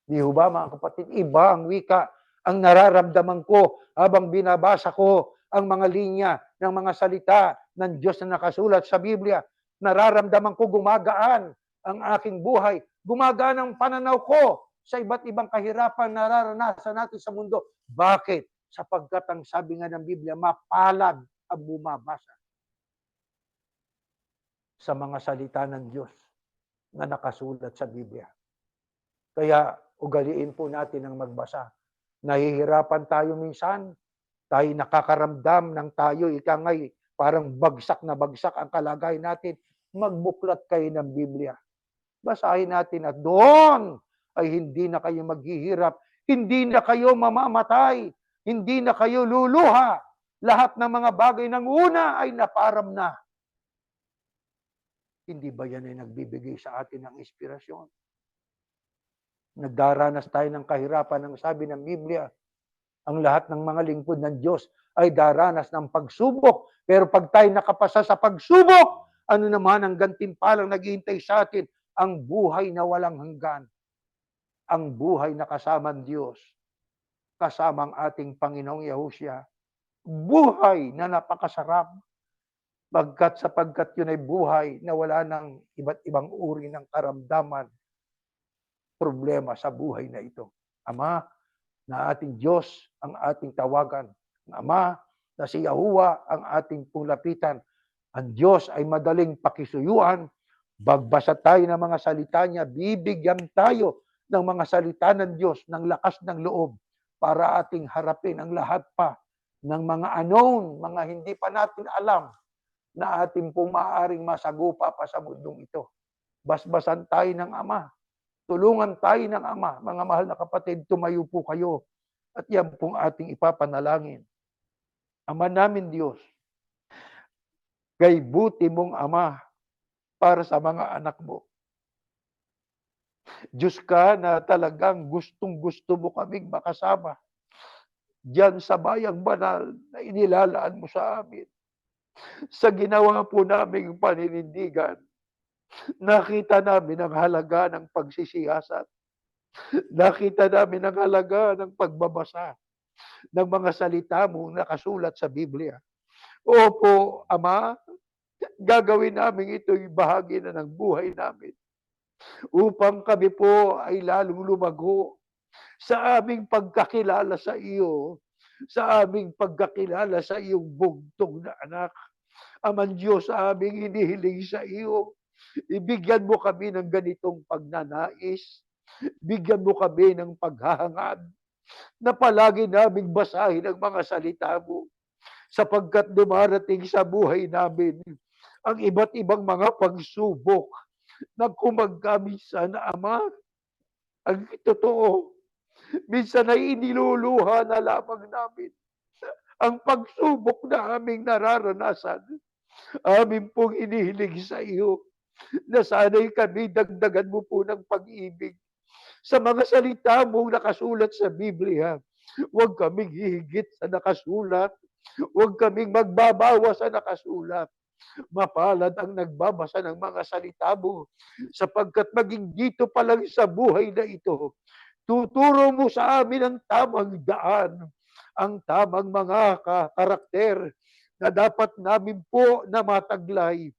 Speaker 3: Di ho ba mga kapatid? Iba ang wika, ang nararamdaman ko habang binabasa ko ang mga linya ng mga salita ng Diyos na nakasulat sa Biblia. Nararamdaman ko gumagaan ang aking buhay. Gumagaan ang pananaw ko sa iba't ibang kahirapan na nararanasan natin sa mundo. Bakit? Sapagkat ang sabi nga ng Biblia, mapalad ang bumabasa sa mga salita ng Diyos na nakasulat sa Biblia. Kaya ugaliin po natin ang magbasa. Nahihirapan tayo minsan, tayo nakakaramdam ng tayo, ika ngay, parang bagsak na bagsak ang kalagayan natin. Magbuklat kayo ng Biblia. Basahin natin at doon ay hindi na kayo maghihirap, hindi na kayo mamamatay, hindi na kayo luluha. Lahat ng mga bagay ng una ay naparam na. Hindi ba yan ay nagbibigay sa atin ng inspirasyon? Nagdaranas tayo ng kahirapan, ang sabi ng Biblia, ang lahat ng mga lingkod ng Diyos ay daranas ng pagsubok. Pero pag tayo nakapasa sa pagsubok, ano naman ang gantimpalang naghihintay sa atin? Ang buhay na walang hanggan. Ang buhay na kasama ang Diyos. Kasama ang ating Panginoong Yahushua. Buhay na napakasarap. Sapagkat yun ay buhay na wala ng iba't ibang uri ng karamdaman, problema sa buhay na ito. Ama, na ating Diyos ang ating tawagan. Ama, na si Yahuwah ang ating pulapitan. Ang Diyos ay madaling pakisuyuan. Bagbasa tayo ng mga salita niya, bibigyan tayo ng mga salita ng Diyos, ng lakas ng loob, para ating harapin ang lahat pa ng mga unknown, mga hindi pa natin alam, na ating pong maaaring masagupa pa sa mundong ito. Basbasan tayo ng Ama. Tulungan tayo ng Ama. Mga mahal na kapatid, tumayo po kayo. At yan pong ating ipapanalangin. Ama namin Diyos, kay buti mong Ama para sa mga anak mo. Diyos ka na talagang gustong-gusto mo kaming makasama diyan sa bayang banal na inilalaan mo sa amin. Sa ginawa po naming paninindigan, nakita namin ang halaga ng pagsisiyasat. Nakita namin ang halaga ng pagbabasa ng mga salita mo nakasulat sa Biblia. Opo, Ama, gagawin namin ito'y bahagi na ng buhay namin upang kami po ay lalong lumago sa aming pagkakilala sa iyo, sa aming pagkakilala sa iyong bugtong na anak. Aman Diyos, aming hinihiling sa iyo, ibigyan mo kami ng ganitong pagnanais, bigyan mo kami ng paghahangad, na palagi naming basahin ang mga salita mo, sapagkat dumarating sa buhay namin ang iba't ibang mga pagsubok na kumagkamisan, Ama, ang totoo, minsan ay iniluluha na lamang namin ang pagsubok na aming nararanasan. Amin pong inihiling sa iyo na sana'y kami dagdagan mo po ng pag-ibig sa mga salita mong nakasulat sa Biblia. Huwag kaming hihigit sa nakasulat. Huwag kaming magbabawas sa nakasulat. Mapalad ang nagbabasa ng mga salita mo, sapagkat maging dito pa lang sa buhay na ito, tuturo mo sa amin ang tamang daan, ang tamang mga karakter na dapat namin po na mataglay,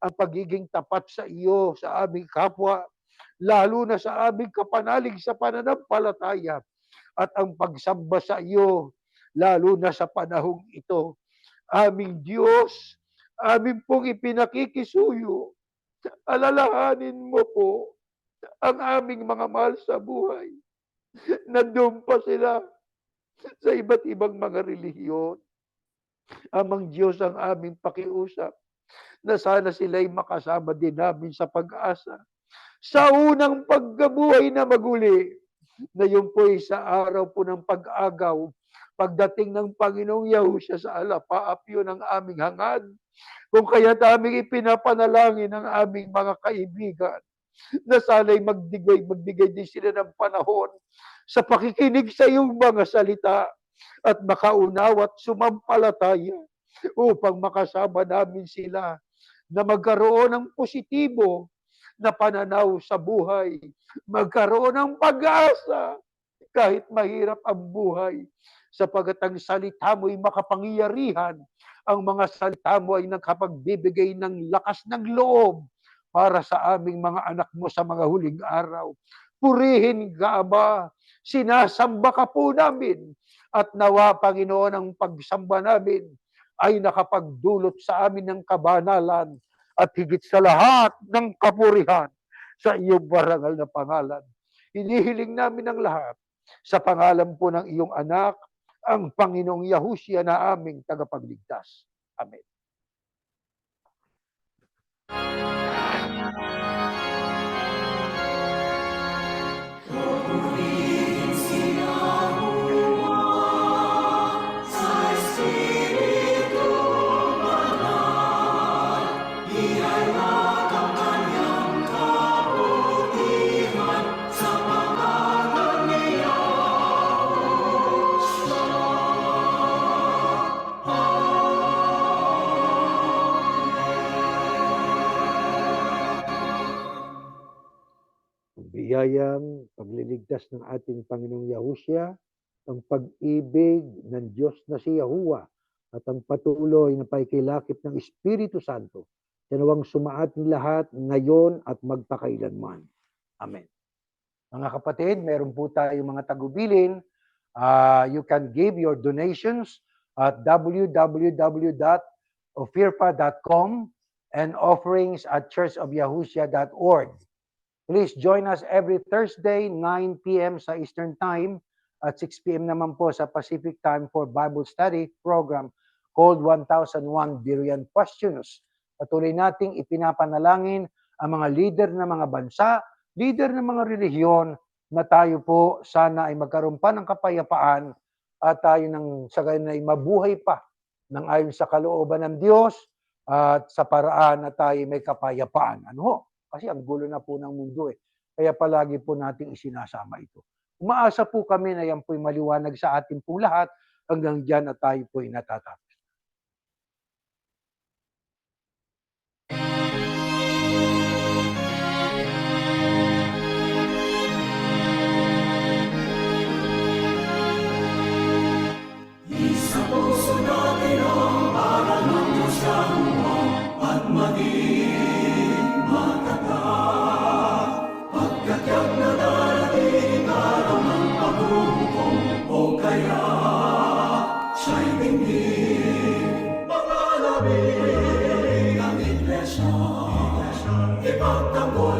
Speaker 3: ang pagiging tapat sa iyo, sa aming kapwa, lalo na sa aming kapanalig sa pananampalataya, at ang pagsamba sa iyo, lalo na sa panahong ito. Aming Diyos, amin pong ipinakikisuyo, alalahanin mo po ang aming mga mahal sa buhay. Nandun pa sila sa iba't ibang mga relihiyon. Amang Diyos ang aming pakiusap na sana sila'y makasama din namin sa pag-asa. Sa unang pagkabuhay na maguli, na yun po'y sa araw po ng pag-agaw, pagdating ng Panginoong Yahushua sa alapaap yun ang aming hangad. Kung kaya aming ipinapanalangin ang aming mga kaibigan na sana'y magbigay din sila ng panahon sa pakikinig sa iyong mga salita at makaunawa at sumampalataya upang makasama namin sila na magkaroon ng positibo na pananaw sa buhay, magkaroon ng pag-asa kahit mahirap ang buhay, sapagat ang salita mo'y makapangyarihan, ang mga salita mo ay nakapagbibigay ng lakas ng loob para sa aming mga anak mo sa mga huling araw. Purihin ka, Ama, sinasamba ka po namin, at nawa, Panginoon, ang pagsamba namin ay nakapagdulot sa amin ng kabanalan at higit sa lahat ng kapurihan sa iyong marangal na pangalan. Hinihiling namin ang lahat sa pangalan po ng iyong anak, ang Panginoong Yahushua na aming tagapagligtas. Amen.
Speaker 2: Purihin si Yahuwah sa Espiritu Banal. Ihayag ang kanyang kabutihan sa pangalan ni Yahushua.
Speaker 3: Biyayang pagliligtas ng ating Panginoong Yahushua, ang pag-ibig ng Diyos na si Yahuwah, at ang patuloy na paikilakip ng Espiritu Santo, nawang sumaating lahat ngayon at magpakailanman. Amen. Mga kapatid, meron po tayong mga tagubilin. You can give your donations at www.ofirpa.com and offerings at churchofyahushua.org. Please join us every Thursday, 9 p.m. sa Eastern Time at 6 p.m. naman po sa Pacific Time for Bible Study program called 1001 Billion Questions. Patuloy nating ipinapanalangin ang mga leader ng mga bansa, leader ng mga relihiyon, na tayo po sana ay magkaroon pa ng kapayapaan at tayo ng sa gayon ay mabuhay pa ng ayon sa kalooban ng Diyos at sa paraan na tayo may kapayapaan. Ano ho? Kasi ang gulo na po ng mundo eh. Kaya palagi po nating isinasama ito. Umaasa po kami na yan po'y maliwanag sa atin pong lahat hanggang dyan na tayo po'y natatapos.
Speaker 2: Isa puso natin ang aral ng Diyos Yahuwah at maging matatag. Pagkat na darating araw ng paghuhukom o kaya siya'y bingin. Mga labing ang iglesia, ipagtanggol